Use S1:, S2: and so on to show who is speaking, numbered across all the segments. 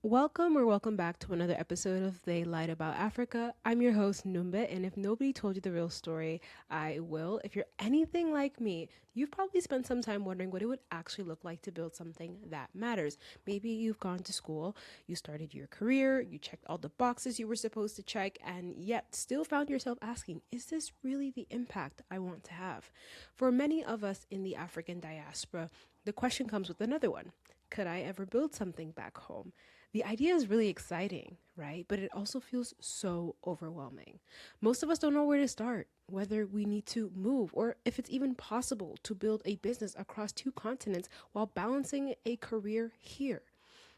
S1: Welcome back to another episode of They Lied About Africa. I'm your host, Numbe, and if nobody told you the real story, I will. If you're anything like me, you've probably spent some time wondering what it would actually look like to build something that matters. Maybe you've gone to school, you started your career, you checked all the boxes you were supposed to check, and yet still found yourself asking, is this really the impact I want to have? For many of us in the African diaspora, the question comes with another one. Could I ever build something back home? The idea is really exciting, right? But it also feels so overwhelming. Most of us don't know where to start, whether we need to move, or if it's even possible to build a business across two continents while balancing a career here.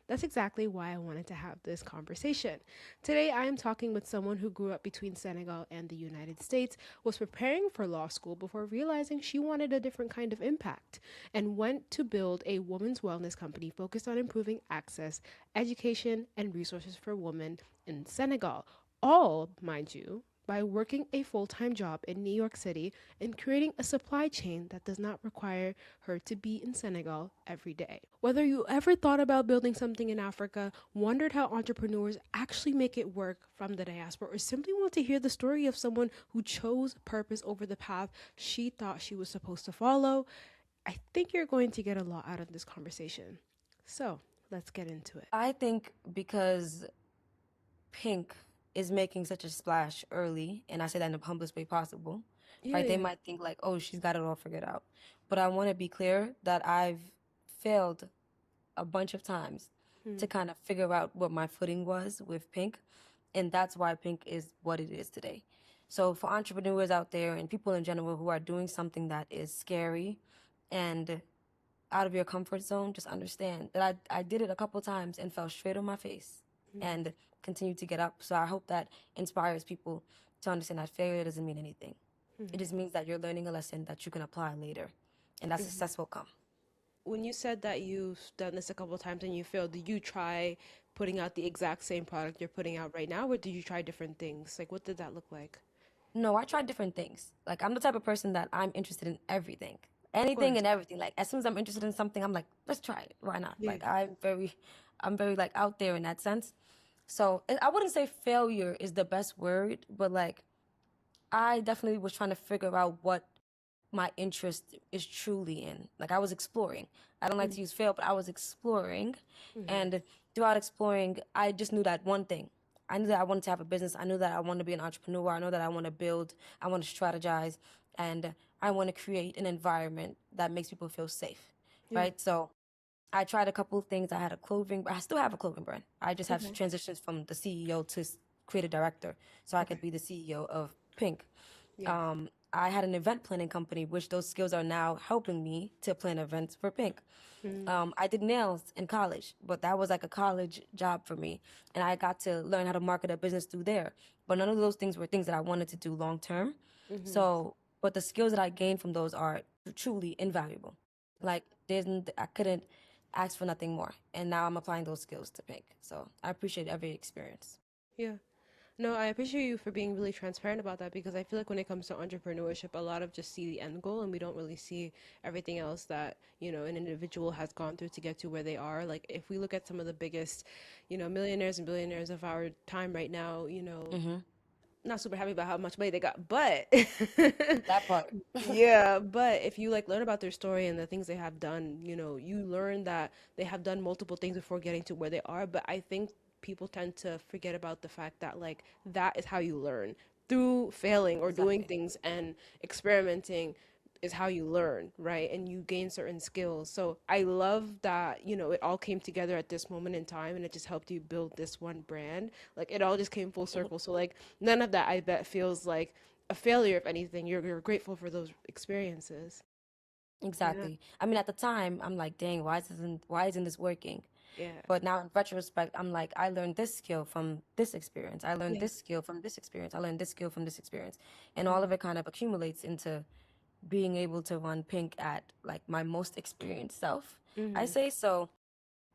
S1: That's exactly why I wanted to have this conversation. Today, I am talking with someone who grew up between Senegal and the United States, was preparing for law school before realizing she wanted a different kind of impact, and went to build a women's wellness company focused on improving access, education, and resources for women in Senegal. All, mind you, by working a full time job in New York City and creating a supply chain that does not require her to be in Senegal every day. Whether you ever thought about building something in Africa, wondered how entrepreneurs actually make it work from the diaspora, or simply want to hear the story of someone who chose purpose over the path she thought she was supposed to follow, I think you're going to get a lot out of this conversation. So let's get into it.
S2: I think because Pink is making such a splash early, and I say that in the humblest way possible,
S1: Yeah,
S2: right? They
S1: yeah.
S2: might think like, oh, she's got it all figured out. But I want to be clear that I've failed a bunch of times to kind of figure out what my footing was with Pink. And that's why Pink is what it is today. So for entrepreneurs out there and people in general who are doing something that is scary and out of your comfort zone, just understand that I did it a couple times and fell straight on my face and continued to get up. So I hope that inspires people to understand that failure doesn't mean anything. It just means that you're learning a lesson that you can apply later, and that success will come.
S1: When you said that you've done this a couple of times and you failed, did you try putting out the exact same product you're putting out right now, or did you try different things? Like, what did that look like?
S2: No, I tried different things. Like I'm the type of person that I'm interested in everything.
S1: Of
S2: Anything
S1: course.
S2: and everything. Like as soon as I'm interested in something, I'm like, let's try it. Why not?
S1: Yeah.
S2: Like I'm very like out there in that sense. So I wouldn't say failure is the best word, but like I definitely was trying to figure out what my interest is truly in. Like I was exploring. I don't like to use fail, but I was exploring. And throughout exploring, I just knew that one thing. I knew that I wanted to have a business. I knew that I wanted to be an entrepreneur. I know that I want to build, I want to strategize, and I want to create an environment that makes people feel safe.
S1: Yeah.
S2: Right? So I tried a couple of things. I had a clothing, I still have a clothing brand. I just have
S1: Okay.
S2: transitions from the CEO to creative director, so I could
S1: Okay.
S2: be the CEO of Pink.
S1: Yeah.
S2: I had an event planning company, which those skills are now helping me to plan events for Pink. I did nails in college, but that was like a college job for me, and I got to learn how to market a business through there. But none of those things were things that I wanted to do long term. So, but the skills that I gained from those are truly invaluable. Like I couldn't ask for nothing more, and now I'm applying those skills to Pink. So I appreciate every experience.
S1: Yeah. No, I appreciate you for being really transparent about that because I feel like when it comes to entrepreneurship, a lot of just see the end goal and we don't really see everything else that, an individual has gone through to get to where they are. Like if we look at some of the biggest, millionaires and billionaires of our time right now,
S2: Mm-hmm.
S1: not super happy about how much money they got, but
S2: That part.
S1: yeah, but if you like learn about their story and the things they have done, you learn that they have done multiple things before getting to where they are. But I think people tend to forget about the fact that like that is how you learn through failing or doing
S2: Exactly.
S1: things and experimenting is how you learn, right? And you gain certain skills. So I love that, it all came together at this moment in time and it just helped you build this one brand. Like it all just came full circle. So like none of that I bet feels like a failure. If anything, you're grateful for those experiences. Yeah.
S2: Exactly. I mean, at the time, I'm like, dang, why isn't this working?
S1: Yeah.
S2: But now in retrospect, I'm like, I learned this skill from this experience. I learned
S1: Yeah.
S2: this skill from this experience. I learned this skill from this experience. And all of it kind of accumulates into being able to run Pink at like my most experienced self, I
S1: Mm-hmm.
S2: say. So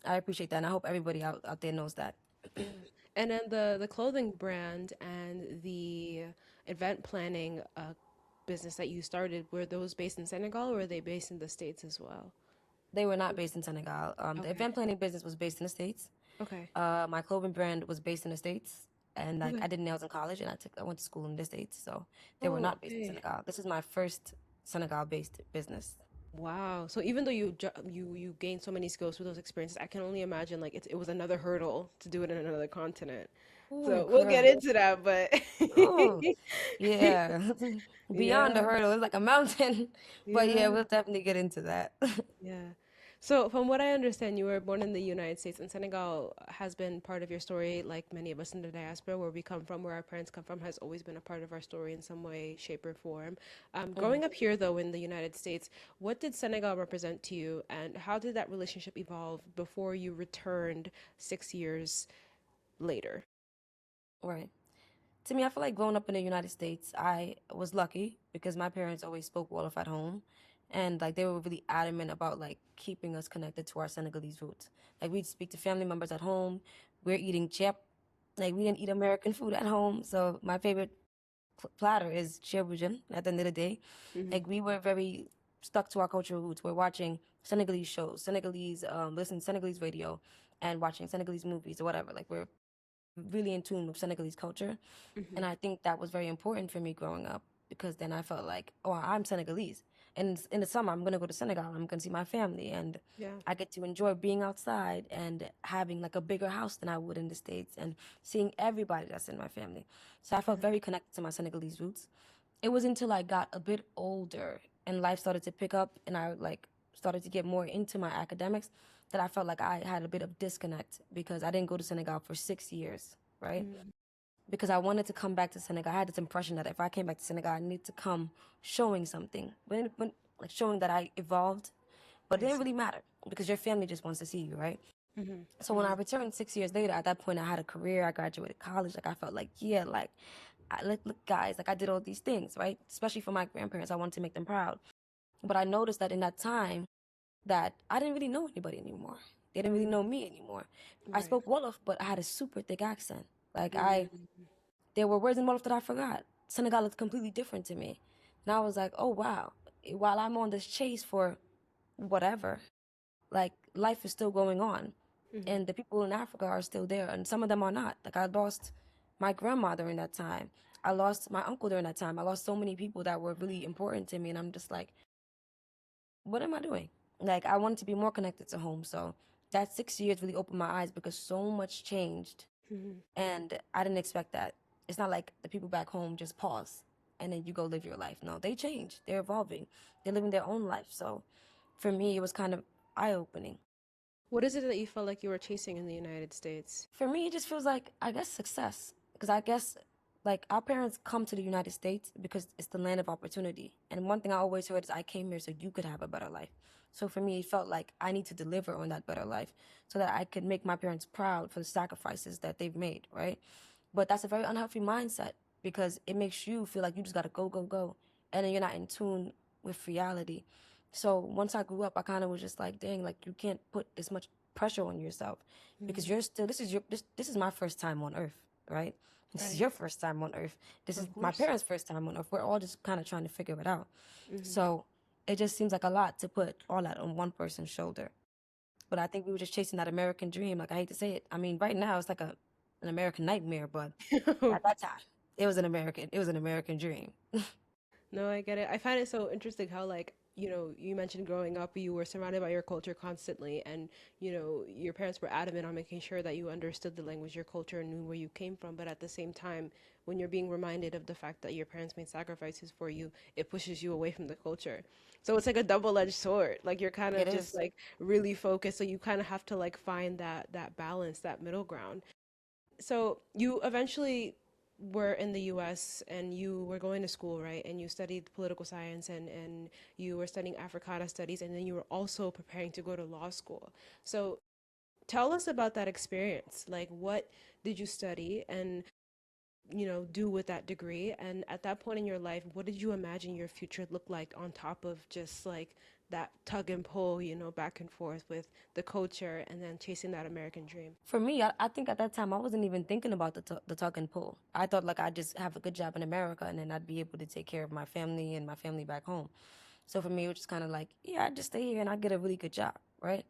S2: I appreciate that. And I hope everybody out there knows that.
S1: Yeah. And then the clothing brand and the event planning business that you started, were those based in Senegal or were they based in the States as well?
S2: They were not based in Senegal. The
S1: Okay.
S2: event planning business was based in the States.
S1: Okay.
S2: My clothing brand was based in the States, and like
S1: Okay.
S2: I did nails in college, and I went to school in the States, so they were
S1: Oh,
S2: not based in
S1: okay.
S2: Senegal. This is my first Senegal-based business.
S1: Wow. So even though you gained so many skills through those experiences, I can only imagine like it was another hurdle to do it in another continent.
S2: Oh,
S1: So we'll get
S2: girl.
S1: into that, but
S2: Oh, yeah. Beyond the
S1: yeah,
S2: hurdle, it's like a mountain. But yeah,
S1: yeah.
S2: we'll definitely get into that.
S1: Yeah. So, from what I understand, you were born in the United States, and Senegal has been part of your story, like many of us in the diaspora, where we come from, where our parents come from, has always been a part of our story in some way, shape, or form.
S2: Mhm.
S1: Growing up here, though, in the United States, what did Senegal represent to you, and how did that relationship evolve before you returned 6 years later?
S2: Right. To me, I feel like growing up in the United States, I was lucky because my parents always spoke Wolof at home, and like they were really adamant about like keeping us connected to our Senegalese roots. Like we'd speak to family members at home. We're eating chip. Like we didn't eat American food at home, so my favorite platter is chebujan at the end of the day.
S1: Hmm.
S2: Like we were very stuck to our cultural roots. We're watching Senegalese shows, Senegalese, listening to Senegalese radio, and watching Senegalese movies or whatever. Like we're really in tune with Senegalese culture.
S1: Hmm.
S2: And I think that was very important for me growing up because then I felt like, oh, I'm Senegalese. And in the summer, I'm going to go to Senegal. I'm going to see my family. And
S1: Yeah.
S2: I get to enjoy being outside and having like a bigger house than I would in the States and seeing everybody that's in my family. So I felt
S1: Hmm.
S2: very connected to my Senegalese roots. It was until I got a bit older and life started to pick up and I like started to get more into my academics that I felt like I had a bit of disconnect because I didn't go to Senegal for 6 years, right?
S1: Hmm.
S2: Because I wanted to come back to Senegal. I had this impression that if I came back to Senegal, I need to come showing something, like showing that I evolved. But it
S1: I
S2: didn't
S1: see.
S2: really matter because your family just wants to see you, right?
S1: Hmm.
S2: So when I
S1: Hmm.
S2: returned 6 years later, at that point, I had a career. I graduated college. Like I felt like, yeah, like, look, guys, like I did all these things, right? Especially for my grandparents, I wanted to make them proud. But I noticed that in that time, that I didn't really know anybody anymore. They didn't really know
S1: Hmm.
S2: me anymore. I
S1: Right.
S2: spoke Wolof, but I had a super thick accent. Like
S1: Hmm.
S2: there were words in Wolof that I forgot. Senegal is completely different to me. And I was like, oh wow. While I'm on this chase for whatever, like life is still going on.
S1: Hmm.
S2: And the people in Africa are still there. And some of them are not. Like I lost my grandma during that time. I lost my uncle during that time. I lost so many people that were really important to me. And I'm just like, what am I doing? Like I wanted to be more connected to home. So that 6 years really opened my eyes because so much changed
S1: Hmm.
S2: and I didn't expect that. It's not like the people back home just pause and then you go live your life. No, they change. They're evolving. They're living their own life. So for me, it was kind of eye opening.
S1: What is it that you felt like you were chasing in the United States?
S2: For me, it just feels like, I guess, success. Because I guess, like, our parents come to the United States because it's the land of opportunity. And one thing I always heard is, I came here so you could have a better life. So for me, it felt like I need to deliver on that better life so that I could make my parents proud for the sacrifices that they've made, right? But that's a very unhealthy mindset because it makes you feel like you just gotta go, go, go. And then you're not in tune with reality. So once I grew up, I kind of was just like, dang, like you can't put this much pressure on yourself because
S1: Hmm.
S2: you're still, this is my first time on earth, right? This is
S1: Right.
S2: your first time on earth. This is
S1: Of
S2: my
S1: course.
S2: parents' first time on earth. We're all just kind of trying to figure it out.
S1: Hmm.
S2: So it just seems like a lot to put all that on one person's shoulder. But I think we were just chasing that American dream. Like I hate to say it. I mean, right now it's like an American nightmare, but at that time, it was an American dream.
S1: No, I get it. I find it so interesting how, like, you mentioned growing up, you were surrounded by your culture constantly, and, your parents were adamant on making sure that you understood the language, your culture, and knew where you came from. But at the same time, when you're being reminded of the fact that your parents made sacrifices for you, it pushes you away from the culture. So it's like a double-edged sword. Like you're kind
S2: It
S1: of just
S2: is.
S1: like really focused, so you kind of have to like find that balance, that middle ground. So you eventually were in the US and you were going to school, right? And you studied political science and you were studying Africana studies and then you were also preparing to go to law school. So tell us about that experience. Like what did you study and do with that degree? And at that point in your life, what did you imagine your future looked like on top of just like that tug and pull, back and forth with the culture and then chasing that American dream?
S2: For me, I think at that time I wasn't even thinking about the tug and pull. I thought like I'd just have a good job in America and then I'd be able to take care of my family and my family back home. So for me, it was just kind of like, yeah, I'd just stay here and I'd get a really good job, right?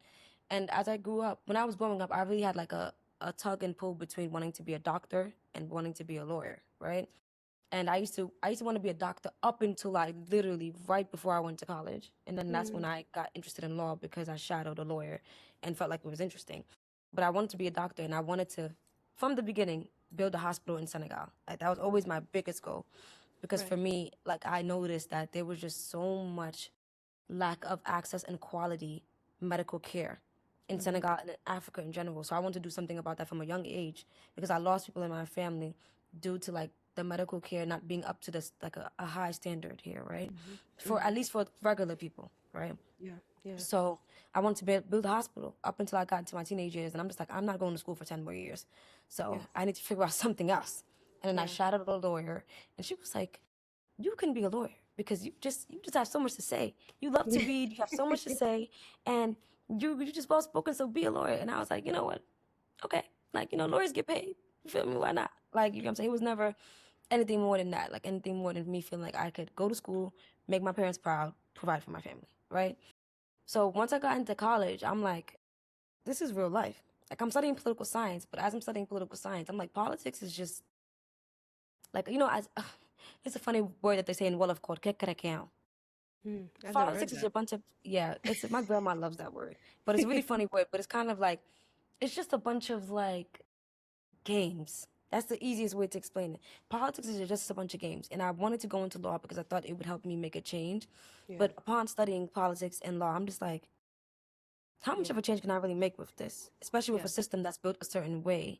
S2: And as I grew up, when I was growing up, I really had like a tug and pull between wanting to be a doctor and wanting to be a lawyer, right? And I used to want to be a doctor up until like literally right before I went to college. And then that's when I got interested in law because I shadowed a lawyer and felt like it was interesting. But I wanted to be a doctor and I wanted to, from the beginning, build a hospital in Senegal. Like that was always my biggest goal. Because for
S1: Right.
S2: me, like I noticed that there was just so much lack of access and quality medical care in Senegal and in Africa in general. So I want to do something about that from a young age because I lost people in my family due to like the medical care not being up to this like a high standard here, right? For at least for regular people, right?
S1: Yeah. Yeah.
S2: So I wanted to build a hospital up until I got into my teenage years, and I'm just like, I'm not going to school for 10 more years, so
S1: Yeah.
S2: I need to figure out something else. And then I
S1: Yeah.
S2: shadowed a lawyer, and she was like, you can be a lawyer because you just have so much to say. You love to read. You have so much to say, and you just well spoken. So be a lawyer. And I was like, you know what? Okay, like lawyers get paid. You feel me? Why not? Like what I'm saying, it was never anything more than that. Like anything more than me feeling like I could go to school, make my parents proud, provide for my family. Right. So once I got into college, I'm like, this is real life. Like I'm studying political science, but as I'm studying political science, I'm like, politics is just like as it's a funny word that they say in Wolof called kekkerekeow.
S1: I've never heard
S2: Politics is
S1: that.
S2: a bunch of it's my grandma loves that word, but it's a really funny word. But it's kind of like it's just a bunch of like games. That's the easiest way to explain it. Politics is just a bunch of games, and I wanted to go into law because I thought it would help me make a change.
S1: Yeah.
S2: But upon studying politics and law, I'm just like, how much
S1: Yeah.
S2: of a change can I really make with this? Especially with
S1: Yeah.
S2: a system that's built a certain way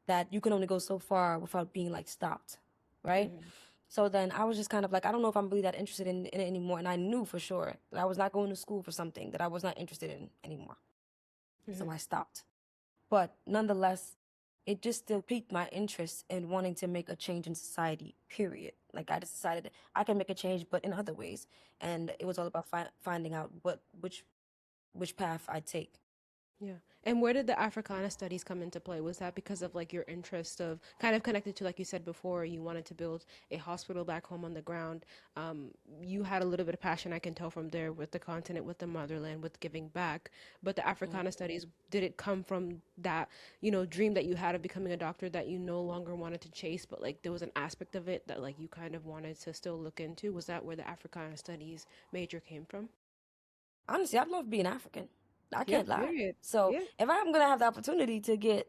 S2: that you can only go so far without being like stopped, right? So then I was just kind of like, I don't know if I'm really that interested in it anymore. And I knew for sure that I was not going to school for something that I was not interested in anymore. So I stopped. But nonetheless, it just still piqued my interest in wanting to make a change in society, period. Like I just decided I can make a change, but in other ways. And it was all about finding out which path I take.
S1: Yeah. And where did the Africana studies come into play? Was that because of like your interest of kind of connected to, like you said before, you wanted to build a hospital back home on the ground? Um, you had a little bit of passion, I can tell from there, with the continent, with the motherland, with giving back. But the Africana studies, did it come from that, dream that you had of becoming a doctor that you no longer wanted to chase, but like there was an aspect of it that like you kind of wanted to still look into? Was that where the Africana studies major came from?
S2: Honestly, I love being African. I
S1: Yeah,
S2: can't lie.
S1: period.
S2: So
S1: Yeah,
S2: if I'm gonna have the opportunity to get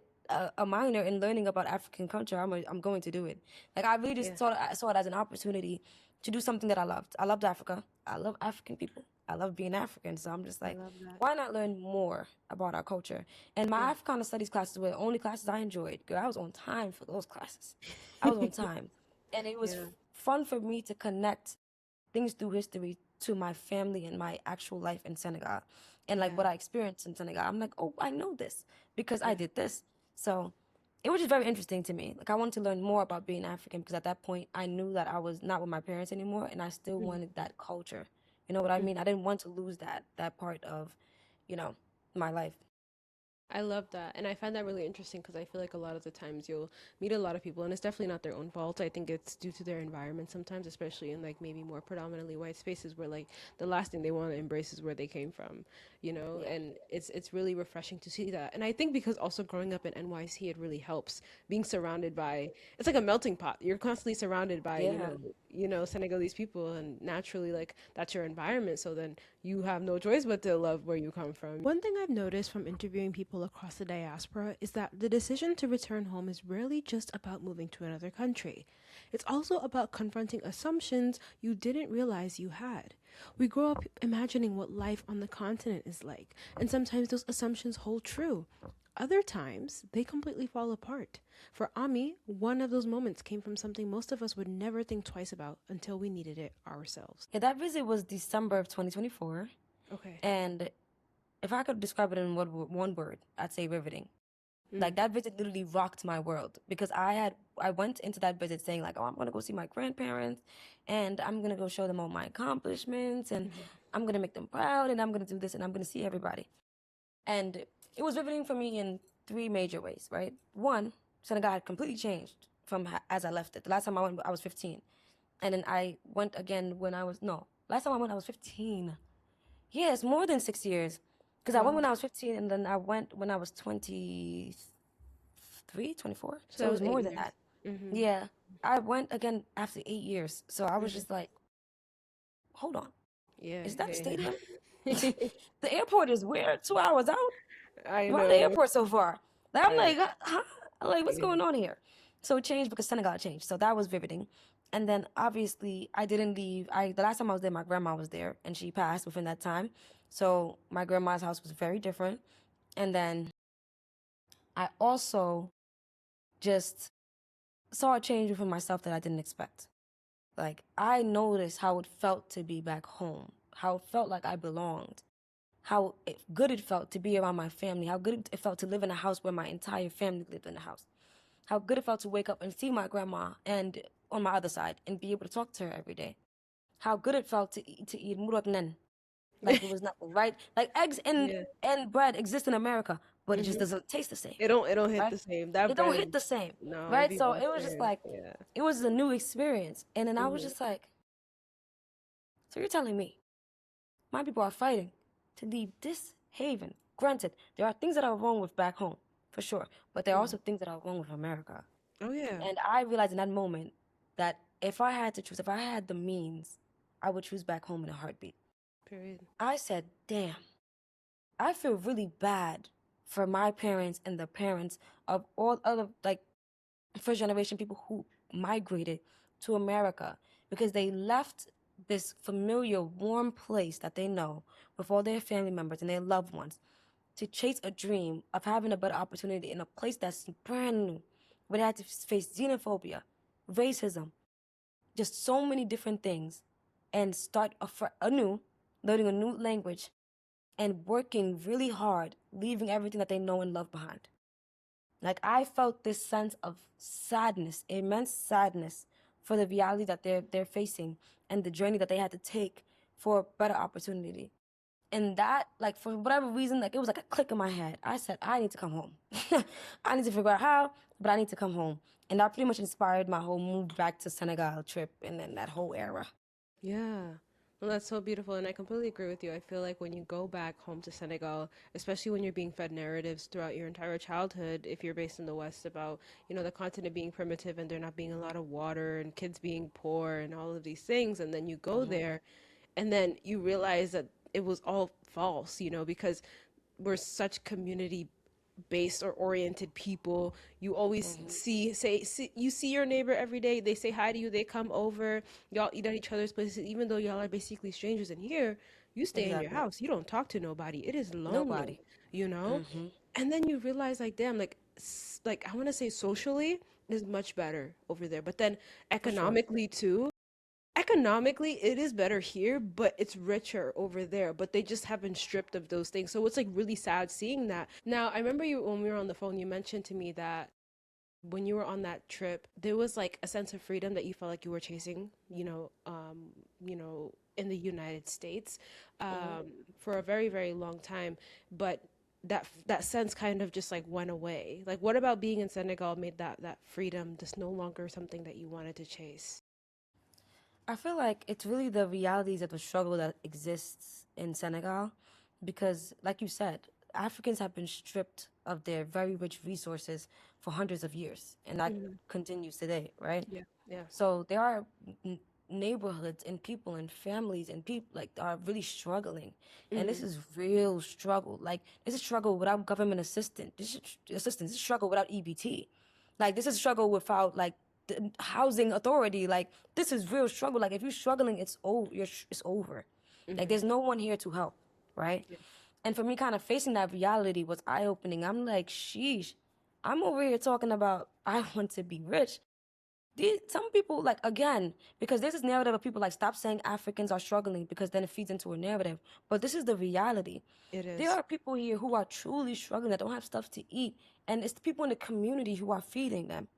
S2: a minor in learning about African culture, I'm going to do it. Like I really
S1: yeah.
S2: just saw it as an opportunity to do something that I loved. I loved Africa. I love African people. I love being African. So I'm just
S1: I
S2: like,
S1: love that.
S2: why not learn more about our culture? And my
S1: Yeah.
S2: Africana studies classes were the only classes I enjoyed. Girl, I was on time for those classes. I was on time, and it was
S1: Yeah.
S2: fun for me to connect things through history to my family and my actual life in Senegal and like
S1: Yeah.
S2: what I experienced in Senegal. I'm like, oh, I know this because I
S1: Yeah.
S2: did this. So it was just very interesting to me. Like I wanted to learn more about being African because at that point I knew that I was not with my parents anymore and I still wanted that culture. You know what I mean? I didn't want to lose that part of, you know, my life.
S1: I love that. And I find that really interesting because I feel like a lot of the times you'll meet a lot of people, and it's definitely not their own fault. I think it's due to their environment sometimes, especially in like maybe more predominantly white spaces where like the last thing they want to embrace is where they came from,
S2: Yeah.
S1: and it's really refreshing to see that. And I think because also growing up in NYC, it really helps being surrounded by, it's like a melting pot. You're constantly surrounded by,
S2: Yeah.
S1: Senegalese people, and naturally like that's your environment. So then you have no choice but to love where you come from. One thing I've noticed from interviewing people across the diaspora is that the decision to return home is rarely just about moving to another country. It's also about confronting assumptions you didn't realize you had. We grow up imagining what life on the continent is like, and sometimes those assumptions hold true. Other times, they completely fall apart. For Ami, one of those moments came from something most of us would never think twice about until we needed it ourselves.
S2: Yeah, that visit was December of 2024.
S1: Okay.
S2: And if I could describe it in one word, I'd say riveting. Like that visit literally rocked my world because I went into that visit saying like, oh, I'm gonna go see my grandparents and I'm gonna go show them all my accomplishments and I'm gonna make them proud and I'm gonna do this and I'm gonna see everybody. And it was riveting for me in three major ways, right? One, Senegal had completely changed from as I left it. The last time I went, I was 15. And then I went again when I was, no, last time I went, I was 15. Yes, more than 6 years. Because I went
S1: Wow.
S2: when I was 15 and then I went when I was 23. 23, 24.
S1: So
S2: So
S1: that
S2: it
S1: was
S2: was
S1: eight
S2: more than
S1: years.
S2: that.
S1: Mm-hmm.
S2: Yeah. I went again after 8 years. So I was
S1: Mm-hmm.
S2: just like, hold on.
S1: Yeah,
S2: Is that the stadium?
S1: yeah.
S2: The airport is where? 2 hours out?
S1: I
S2: Why the
S1: know.
S2: airport so far? Like, I'm
S1: I
S2: like, huh? I'm like, what's
S1: yeah.
S2: going on here? So it changed because Senegal changed. So that was riveting. And then obviously I didn't leave. The last time I was there, my grandma was there and she passed within that time. So my grandma's house was very different. And then I also just saw a change within myself that I didn't expect. Like I noticed how it felt to be back home, how it felt like I belonged, how good it felt to be around my family, how good it felt to live in a house where my entire family lived in the house, how good it felt to wake up and see my grandma and on my other side and be able to talk to her every day, how good it felt to eat murotnen like it was nothing, right? Like eggs and
S1: Yeah.
S2: and bread exist in America, but it just
S1: Mm-hmm.
S2: doesn't taste the same,
S1: It don't hit
S2: right?
S1: the same. That
S2: It don't
S1: bread
S2: hit
S1: is
S2: the same,
S1: no, it'd
S2: right?
S1: be
S2: So
S1: off
S2: it was just
S1: there.
S2: like
S1: Yeah.
S2: it was a new experience, and then I was
S1: Mm-hmm.
S2: just like, so you're telling me my people are fighting to leave this haven? Granted, there are things that are wrong with back home, for sure, but there are
S1: Mm-hmm.
S2: also things that are wrong with America.
S1: Oh yeah.
S2: And I realized in that moment that if I had to choose, if I had the means, I would choose back home in a heartbeat.
S1: Period.
S2: I said, damn, I feel really bad for my parents and the parents of all other, like, first generation people who migrated to America because they left this familiar, warm place that they know with all their family members and their loved ones to chase a dream of having a better opportunity in a place that's brand new, where they had to face xenophobia, racism, just so many different things, and start anew, learning a new language, and working really hard, leaving everything that they know and love behind. Like I felt this sense of sadness, immense sadness for the reality that they're facing and the journey that they had to take for a better opportunity. And that, like for whatever reason, like it was like a click in my head. I said, I need to come home. I need to figure out how, but I need to come home. And that pretty much inspired my whole move back to Senegal trip and then that whole era.
S1: Yeah. Well, that's so beautiful, and I completely agree with you. I feel like when you go back home to Senegal, especially when you're being fed narratives throughout your entire childhood, if you're based in the West about, the continent being primitive and there not being a lot of water and kids being poor and all of these things, and then you go
S2: Mm-hmm.
S1: there and then you realize that it was all false, because we're such community based or oriented people. You always
S2: Mm-hmm.
S1: you see your neighbor every day. They say hi to you. They come over. Y'all eat at each other's places, even though y'all are basically strangers. And here, you stay in your
S2: Exactly.
S1: house. You don't talk to nobody. It is lonely,
S2: Nobody.
S1: you know.
S2: Mm-hmm.
S1: And then you realize, like, damn, like, like I want to say socially is much better over there, but then
S2: For sure.
S1: economically too, economically it is better here, but it's richer over there, but they just have been stripped of those things. So it's like really sad seeing that. Now I remember you, when we were on the phone, you mentioned to me that when you were on that trip there was like a sense of freedom that you felt like you were chasing, in the United States,
S2: Mm-hmm.
S1: for a very very long time, but that sense kind of just like went away. Like what about being in Senegal made that freedom just no longer something that you wanted to chase?
S2: I feel like it's really the realities of the struggle that exists in Senegal because, like you said, Africans have been stripped of their very rich resources for hundreds of years, and that
S1: Hmm.
S2: continues today, right?
S1: Yeah, yeah.
S2: So there are neighborhoods and people and families and people like are really struggling, and this
S1: Hmm.
S2: is real struggle. Like this is struggle without government assistance. This is struggle without EBT. Like this is struggle without like the housing authority. Like this is real struggle. Like if you're struggling, it's over. It's over. Like
S1: Hmm.
S2: there's no one here to help, right?
S1: Yeah.
S2: And for me, kind of facing that reality was eye opening. I'm like, sheesh, I'm over here talking about I want to be rich. Some people like again because there's this narrative of people like stop saying Africans are struggling because then it feeds into a narrative. But this is the reality.
S1: It
S2: There
S1: is.
S2: are people here who are truly struggling that don't have stuff to eat, and it's the people in the community who are feeding them.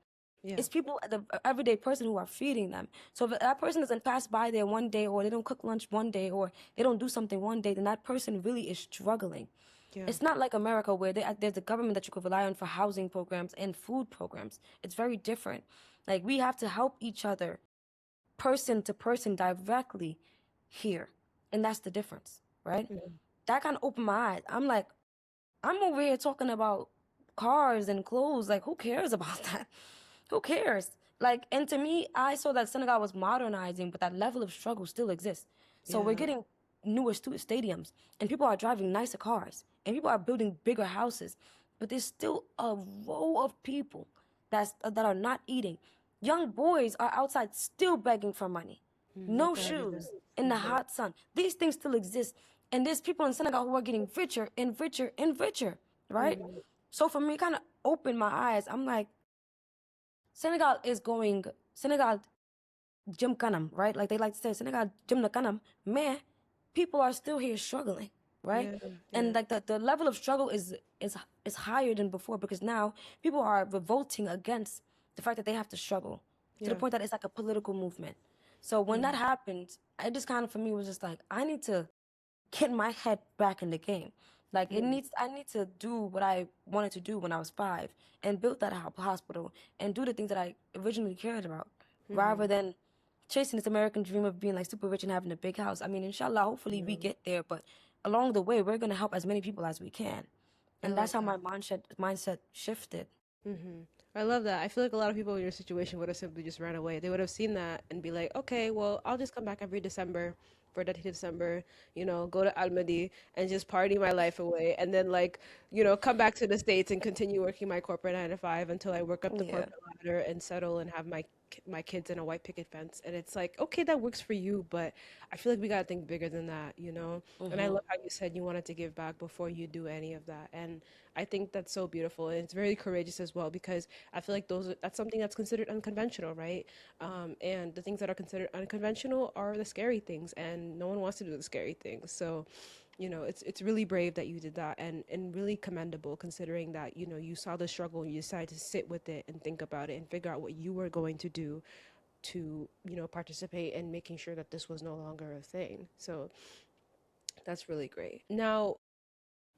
S1: Yeah.
S2: It's people, the everyday person who are feeding them. So if that person doesn't pass by there one day, or they don't cook lunch one day, or they don't do something one day, then that person really is struggling.
S1: Yeah.
S2: It's not like America where there's a government that you could rely on for housing programs and food programs. It's very different. Like we have to help each other, person to person, directly here, and that's the difference, right?
S1: Mhm.
S2: That kind of opened my eyes. I'm like, I'm over here talking about cars and clothes. Like, who cares about that? Who cares? Like, and to me, I saw that Senegal was modernizing, but that level of struggle still exists. So we're
S1: Yeah.
S2: getting newer stadiums, and people are driving nicer cars, and people are building bigger houses, but there's still a row of people that are not eating. Young boys are outside still begging for money, no
S1: That
S2: shoes,
S1: exists.
S2: in the hot sun. These things still exist, and there's people in Senegal who are getting richer and richer and richer, right? So for me, it kind of opened my eyes. I'm like, Senegal jëm kanam, right? Like they like to say, Senegal jëm na kanam. Man, people are still here struggling, right?
S1: Yeah.
S2: And
S1: Yeah.
S2: like the level of struggle is higher than before, because now people are revolting against the fact that they have to struggle to the
S1: Yeah.
S2: point that it's like a political movement. So when that happened, I just kind of, for me, was just like, I need to get my head back in the game. Like I need to do what I wanted to do when I was 5 and build that hospital and do the things that I originally cared about, rather than chasing this American dream of being like super rich and having a big house. I mean, inshallah, hopefully we get there, but along the way, we're gonna help as many people as we can,
S1: I
S2: and
S1: love
S2: that's how
S1: that.
S2: my mindset shifted.
S1: I love that. I feel like a lot of people in your situation would have simply just ran away. They would have seen that and be like, okay, well, I'll just come back every December for that December, go to Almadi and just party my life away. And then, like, come back to the States and continue working my corporate 9 to 5 until I work up the
S2: Yeah.
S1: corporate ladder and settle and have my kids in a white picket fence. And it's like, okay, that works for you, but I feel like we got to think bigger than that. And I love how you said you wanted to give back before you do any of that. And I think that's so beautiful, and it's very courageous as well, because I feel like that's something that's considered unconventional, right? And the things that are considered unconventional are the scary things, and no one wants to do the scary things. So, it's really brave that you did that, and really commendable, considering that you saw the struggle and you decided to sit with it and think about it and figure out what you were going to do to participate in making sure that this was no longer a thing. So that's really great. Now,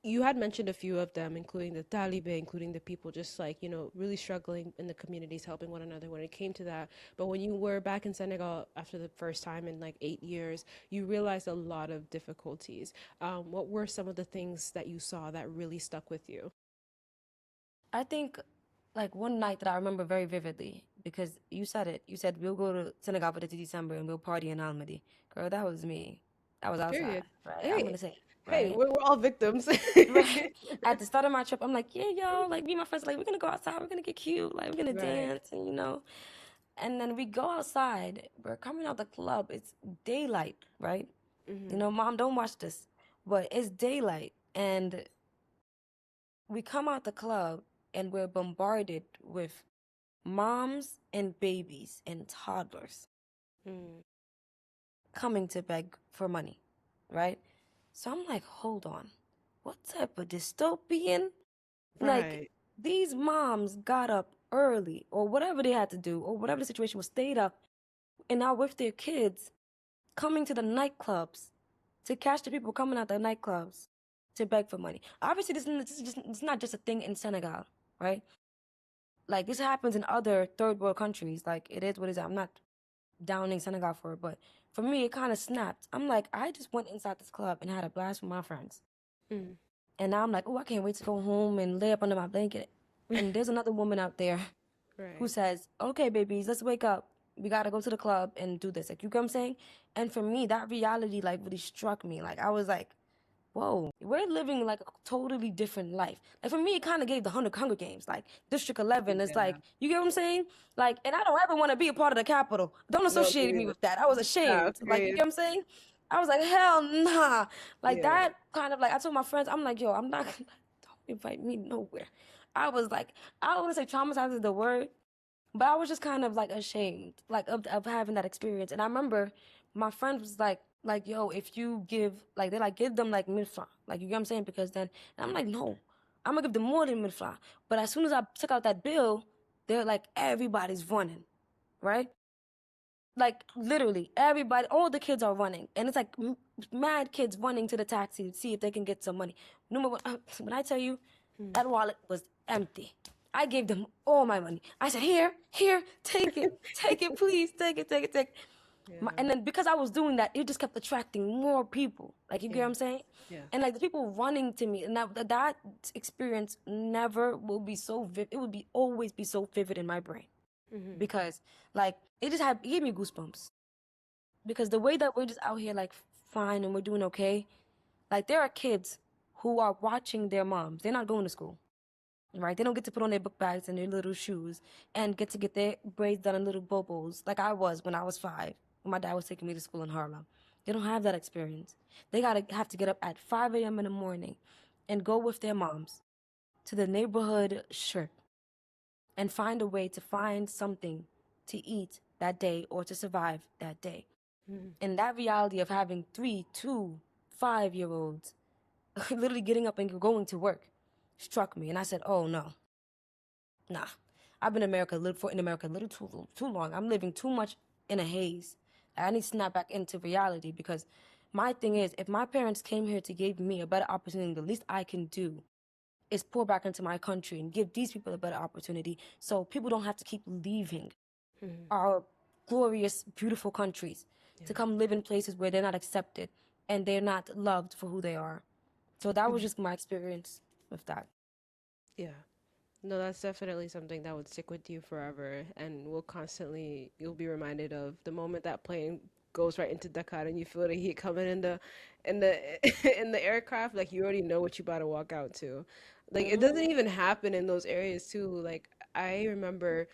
S1: you had mentioned a few of them, including the Taliban, including the people just like, really struggling in the communities, helping one another when it came to that. But when you were back in Senegal after the first time in like 8 years, you realized a lot of difficulties. What were some of the things that you saw that really stuck with you?
S2: I think like one night that I remember very vividly, because you said it. You said we'll go to Senegal for the December and we'll party in Almadi. Girl, that was me. I was outside,
S1: Period.
S2: right? I'm
S1: Hey,
S2: gonna say it,
S1: hey,
S2: right?
S1: we're all victims.
S2: Right. At the start of my trip, I'm like, yeah, yo, like me and my friends, like, we're gonna go outside, we're gonna get cute, like, we're gonna
S1: Right.
S2: dance, and and then we go outside, we're coming out the club, it's daylight, right? Mom, don't watch this, but it's daylight, and we come out the club, and we're bombarded with moms and babies and toddlers
S1: Mm,
S2: coming to beg for money, right? So I'm like, hold on, what type of dystopian? Like,
S1: right.
S2: these moms got up early, or whatever they had to do, or whatever the situation was, stayed up and are with their kids, coming to the nightclubs to catch the people coming out the nightclubs to beg for money. Obviously, it's not just a thing in Senegal, right? Like, this happens in other third world countries. Like, it is what it is. I'm not downing Senegal for it, but for me, it kind of snapped. I'm like, I just went inside this club and had a blast with my friends.
S1: Mm.
S2: And now I'm like, oh, I can't wait to go home and lay up under my blanket. And there's another woman out there who
S1: Right.
S2: says, okay, babies, let's wake up. We got to go to the club and do this. Like, you get what I'm saying? And for me, that reality, like, really struck me. Like, I was like, whoa, we're living, like, a totally different life. Like, for me, it kind of gave the Hunger Games. Like, District 11 is
S1: Yeah.
S2: like, you get what I'm saying? Like, and I don't ever want to be a part of the Capitol. Don't
S1: No, me
S2: associate me
S1: neither.
S2: with that. I was
S1: Yeah,
S2: ashamed. Like, you get
S1: period.
S2: what I'm saying? I was like, hell nah. Like,
S1: Yeah.
S2: that kind of, like, I told my friends, I'm like, yo, I'm not, don't invite me nowhere. I was like, I don't want to say traumatized is the word, but I was just kind of like ashamed, like of having that experience. And I remember my friend was like, yo, if you give, like, they're like, give them like 1,000 francs, like, you get what I'm saying? Because then, and I'm like, no, I'm gonna give them more than 1,000 francs. But as soon as I took out that bill, they're like, everybody's running, right? Like, literally, everybody, all the kids are running, and it's like mad kids running to the taxi to see if they can get some money. No, when I tell you, that wallet was empty. I gave them all my money. I said, here, take it, please, take it.
S1: Yeah.
S2: And then because I was doing that, it just kept attracting more people. Like, you get
S1: Yeah.
S2: what I'm saying?
S1: Yeah.
S2: And like the people running to me, and that experience never will be so vivid. It would be always be so vivid in my brain
S1: Mm-hmm.
S2: because like it gave me goosebumps because the way that we're just out here like fine and we're doing okay. Like there are kids who are watching their moms. They're not going to school, right? They don't get to put on their book bags and their little shoes and get their braids done in little bobos like I was when I was 5, when my dad was taking me to school in Harlem. They don't have that experience. They gotta have to get up at 5 a.m. in the morning and go with their moms to the neighborhood strip and find a way to find something to eat that day or to survive that day.
S1: Mm-hmm.
S2: And that reality of having 3, 2, 5 year olds literally getting up and going to work struck me. And I said, oh no, nah. I've been in America a little too long. I'm living too much in a haze. I need to snap back into reality because my thing is, if my parents came here to give me a better opportunity, the least I can do is pour back into my country and give these people a better opportunity so people don't have to keep leaving
S1: Mm-hmm.
S2: our glorious, beautiful countries
S1: Yeah.
S2: to come live in places where they're not accepted and they're not loved for who they are. So that was
S1: Mm-hmm.
S2: just my experience with that.
S1: Yeah. No, that's definitely something that would stick with you forever and will constantly, you'll be reminded of the moment that plane goes right into Dakar and you feel the heat coming in the, in the aircraft, like you already know what you about to walk out to. Like it
S2: Hmm.
S1: doesn't even happen in those areas too. Like I remember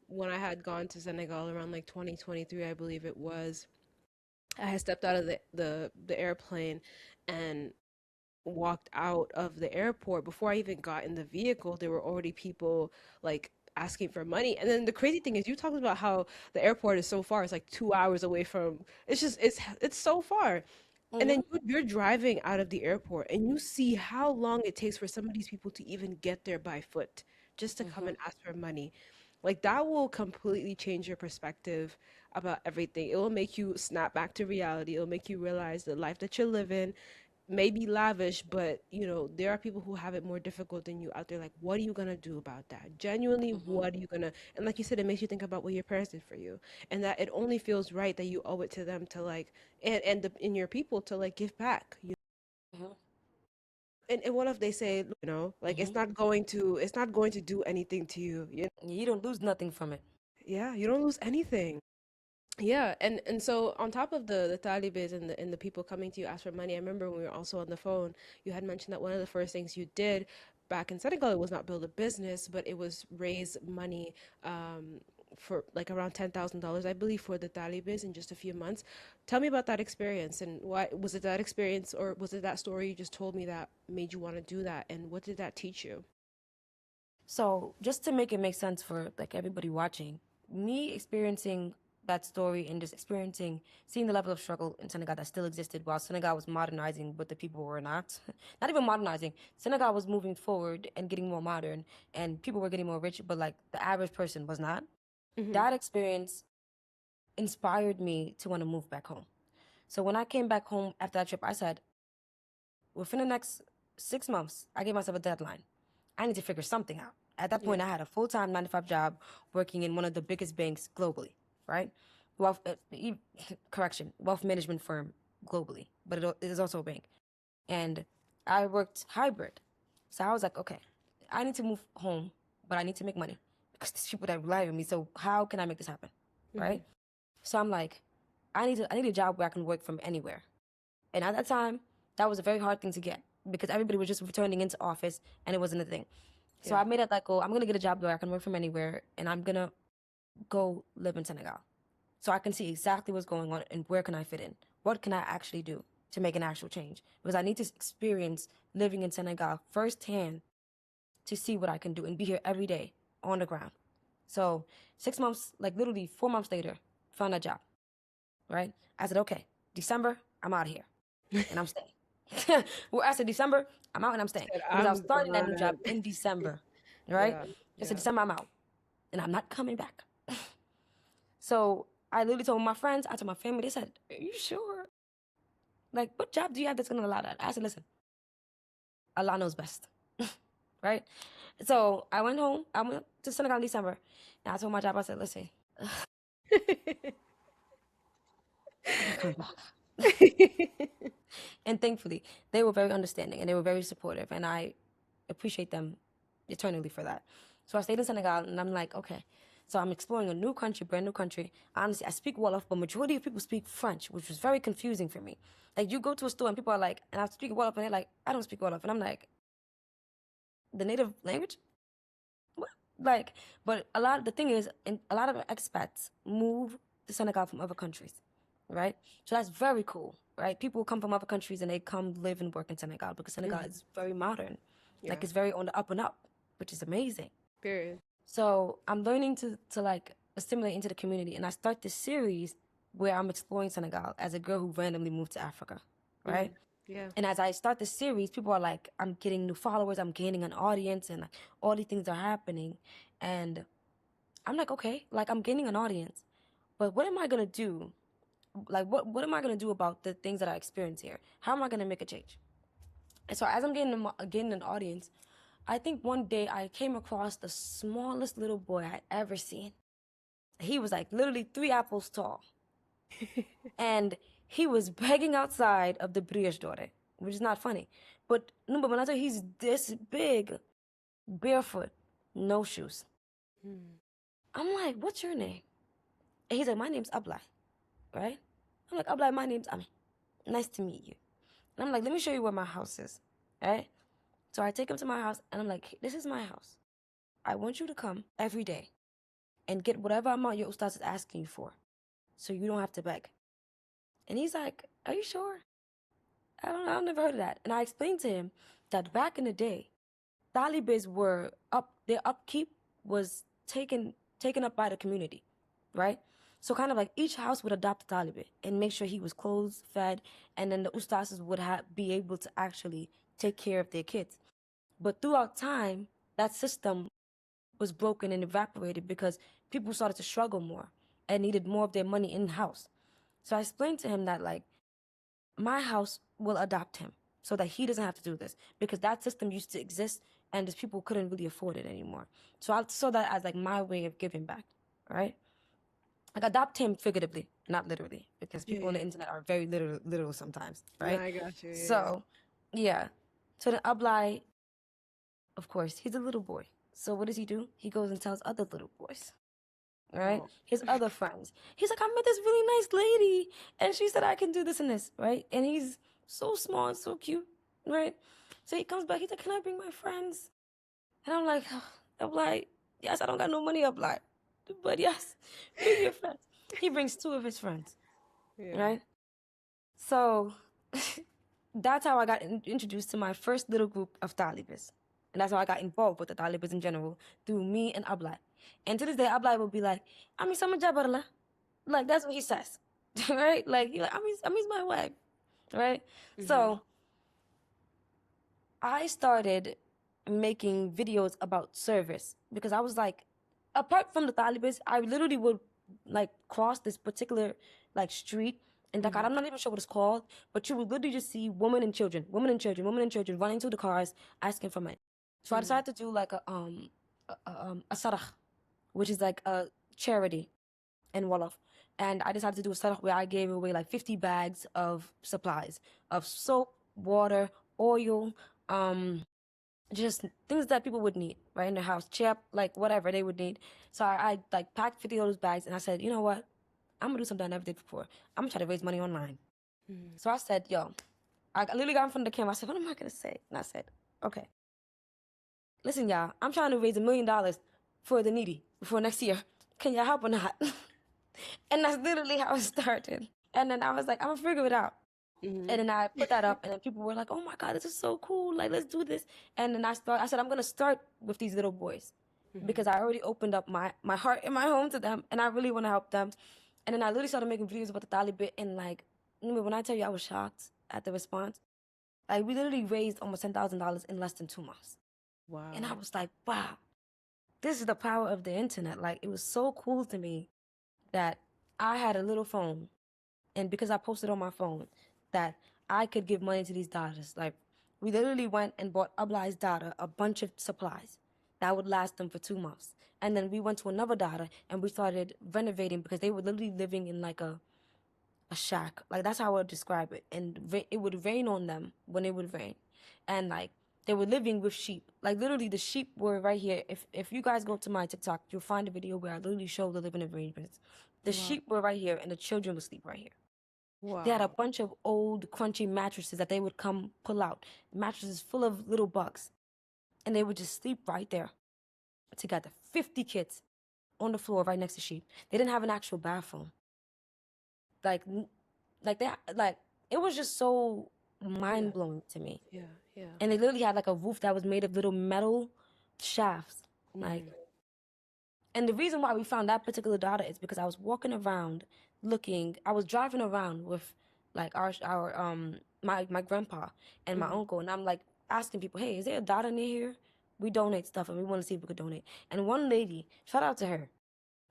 S1: when I had gone to Senegal around like 2023, I believe it was, I had stepped out of the airplane and walked out of the airport. Before I even got in the vehicle, there were already people like asking for money. And then the crazy thing is, you talked about how the airport is so far. It's like 2 hours away from. It's just it's so far. And then
S2: Hmm.
S1: you're driving out of the airport and you see how long it takes for some of these people to even get there by foot just to come
S2: Hmm.
S1: and ask for money. Like that will completely change your perspective about everything. It will make you snap back to reality. It'll make you realize the life that you're living may be lavish, but you know, there are people who have it more difficult than you out there. Like, what are you gonna do about that? Genuinely,
S2: Hmm.
S1: what are you gonna, and like you said, it makes you think about what your parents did for you, and that it only feels right that you owe it to them to like, in your people to like give back. You
S2: Hmm.
S1: and what if they say, you know, like
S2: Hmm.
S1: it's not going to do anything to you. You know?
S2: You don't lose nothing from it.
S1: Yeah, you don't lose anything. Yeah, and so on top of the talibes and the people coming to you ask for money, I remember when we were also on the phone, you had mentioned that one of the first things you did back in Senegal, it was not build a business, but it was raise money for like around $10,000, I believe, for the talibes in just a few months. Tell me about that experience and why was it that experience or was it that story you just told me that made you want to do that and what did that teach you?
S2: So just to make it make sense for like everybody watching, me experiencing that story and just experiencing seeing the level of struggle in Senegal that still existed while Senegal was modernizing, but the people were not. Not even modernizing. Senegal was moving forward and getting more modern, and people were getting more rich, but like the average person was not.
S1: Mm-hmm.
S2: That experience inspired me to want to move back home. So when I came back home after that trip, I said, within the next 6 months, I gave myself a deadline. I need to figure something out. At that
S1: Yeah.
S2: point, I had a full-time 9 to 5 job working in one of the biggest banks globally, right? Wealth, correction, wealth management firm globally, but it is also a bank. And I worked hybrid. So I was like, okay, I need to move home, but I need to make money because there's people that rely on me. So how can I make this happen,
S1: Mm-hmm.
S2: right? So I'm like, I need a job where I can work from anywhere. And at that time, that was a very hard thing to get because everybody was just returning into office and it wasn't a thing. So
S1: Yeah.
S2: I made it like, oh, I'm gonna get a job where I can work from anywhere and I'm gonna go live in Senegal. So I can see exactly what's going on and where can I fit in. What can I actually do to make an actual change? Because I need to experience living in Senegal firsthand to see what I can do and be here every day on the ground. So 6 months, like literally 4 months later, found a job, right? I said, okay, December, I'm out of here and I'm staying. Well, I said December, I'm out and I'm staying
S1: Said,
S2: because I was
S1: I'm
S2: starting that new job
S1: gone.
S2: in December, right?
S1: Yeah.
S2: I said
S1: Yeah.
S2: December, I'm out and I'm not coming back. So I literally told my friends, I told my family, they said, are you sure? Like, what job do you have that's going to allow that? I said, listen, Allah knows best, right? So I went home, I went to Senegal in December, and I told my job, I said, listen, I'm not coming back. And thankfully, they were very understanding and they were very supportive, and I appreciate them eternally for that. So I stayed in Senegal, and I'm like, okay. So I'm exploring a new country, brand new country. Honestly, I speak Wolof, but majority of people speak French, which was very confusing for me. Like, you go to a store and people are like, and I speak Wolof, and they're like, I don't speak Wolof, and I'm like, the native language? What? Like, but the thing is, a lot of expats move to Senegal from other countries, right? So that's very cool, right? People come from other countries and they come live and work in Senegal because Senegal is very modern.
S1: Yeah.
S2: Like, it's very on the up and up, which is amazing.
S1: Period.
S2: So I'm learning to like assimilate into the community, and I start this series where I'm exploring Senegal as a girl who randomly moved to Africa, right?
S1: Yeah.
S2: And as I start the series, people are like, I'm getting new followers, I'm gaining an audience, and like all these things are happening. And I'm like, okay, like I'm gaining an audience, but what am I gonna do? Like, what am I gonna do about the things that I experience here? How am I gonna make a change? And so as I'm gaining an audience, I think one day I came across the smallest little boy I'd ever seen. He was like literally 3 apples tall, and he was begging outside of the Brioche Doré, which is not funny. But no, but when I tell you he's this big, barefoot, no shoes. I'm like, what's your name? And he's like, my name's Ablai, right? I'm like, Ablai, my name's Ami. Nice to meet you. And I'm like, let me show you where my house is, right? So I take him to my house, and I'm like, this is my house. I want you to come every day and get whatever amount your ustaz is asking you for, so you don't have to beg. And he's like, are you sure? I don't know, I've never heard of that. And I explained to him that back in the day, Talibas were up, their upkeep was taken up by the community, right? So kind of like each house would adopt a Taliban and make sure he was clothed, fed, and then the ustazes would be able to actually take care of their kids. But throughout time, that system was broken and evaporated because people started to struggle more and needed more of their money in house. So I explained to him that like my house will adopt him so that he doesn't have to do this because that system used to exist and these people couldn't really afford it anymore. So I saw that as like my way of giving back, right? Like adopt him figuratively, not literally, because
S1: Yeah.
S2: people on the
S1: Yeah.
S2: internet are very literal sometimes,
S1: No,
S2: right?
S1: I got you. Yeah.
S2: So, yeah. So then Ablai, of course, he's a little boy. So what does he do? He goes and tells other little boys, right?
S1: Oh.
S2: His other friends. He's like, I met this really nice lady, and she said I can do this and this, right? And he's so small and so cute, right? So he comes back. He's like, can I bring my friends? And I'm like, I'm like, yes, I don't got no money up, like, but yes, bring your friends. He brings two of his friends,
S1: Yeah.
S2: right? So that's how I got introduced to my first little group of Talibas. And that's how I got involved with the Talibas in general through me and Ablai. And to this day, Ablai will be like, Ami sama jabarla. Like, that's what he says, right? Like, he's like, Ami's my wife, right? So I started making videos about service because I was like, apart from the Talibans, I literally would like cross this particular like street in Dakar. I'm not even sure what it's called, but you would literally just see women and children, women and children, women and children running to the cars asking for money. So I decided to do like a sarah, which is like a charity in Wolof. And I decided to do a setup where I gave away like 50 bags of supplies of soap, water, oil, just things that people would need right in their house, chip, like whatever they would need. So I like packed 50 of those bags, and I said, you know what? I'm gonna do something I never did before. I'm gonna try to raise money online. So I said, yo, I literally got in front of the camera. I said, what am I gonna say? And I said, okay, listen, y'all, I'm trying to raise $1 million for the needy before next year. Can y'all help or not? And that's literally how it started. And then I was like, I'm gonna figure it out. And then I put that up, and then people were like, "Oh my God, this is so cool! Like, let's do this." And then I said, "I'm gonna start with these little boys because I already opened up my heart and my home to them, and I really want to help them." And then I literally started making videos about the Taliban, and like, when I tell you, I was shocked at the response. Like, we literally raised almost $10,000 in less than 2 months, and I
S1: Wow.
S2: was like, "Wow, this is the power of the internet!" Like, it was so cool to me that I had a little phone, and because I posted on my phone that I could give money to these daughters. Like, we literally went and bought Ablai's daughter a bunch of supplies that would last them for 2 months. And then we went to another daughter and we started renovating because they were literally living in like a shack. Like that's how I would describe it. And it would rain on them when it would rain, and like they were living with sheep. Like literally, the sheep were right here. If you guys go to my TikTok, you'll find a video where I literally show the living arrangements. The
S1: Wow.
S2: sheep were right here, and the children would sleep right here. They had a
S1: Wow.
S2: bunch of old crunchy mattresses that they would come pull out, mattresses full of little bugs, and they would just sleep right there together. 50 kids on the floor right next to sheep. They didn't have an actual bathroom. Like like they like it was just so
S1: Yeah.
S2: mind blowing to me.
S1: Yeah. Yeah.
S2: And they literally had like a roof that was made of little metal shafts. Like,
S1: Mm-hmm.
S2: and the reason why we found that particular data is because I was walking around looking. I was driving around with like our my grandpa and my
S1: Mm-hmm.
S2: uncle, and I'm like asking people, hey, is there a data near here? We donate stuff and we want to see if we could donate. And one lady, shout out to her,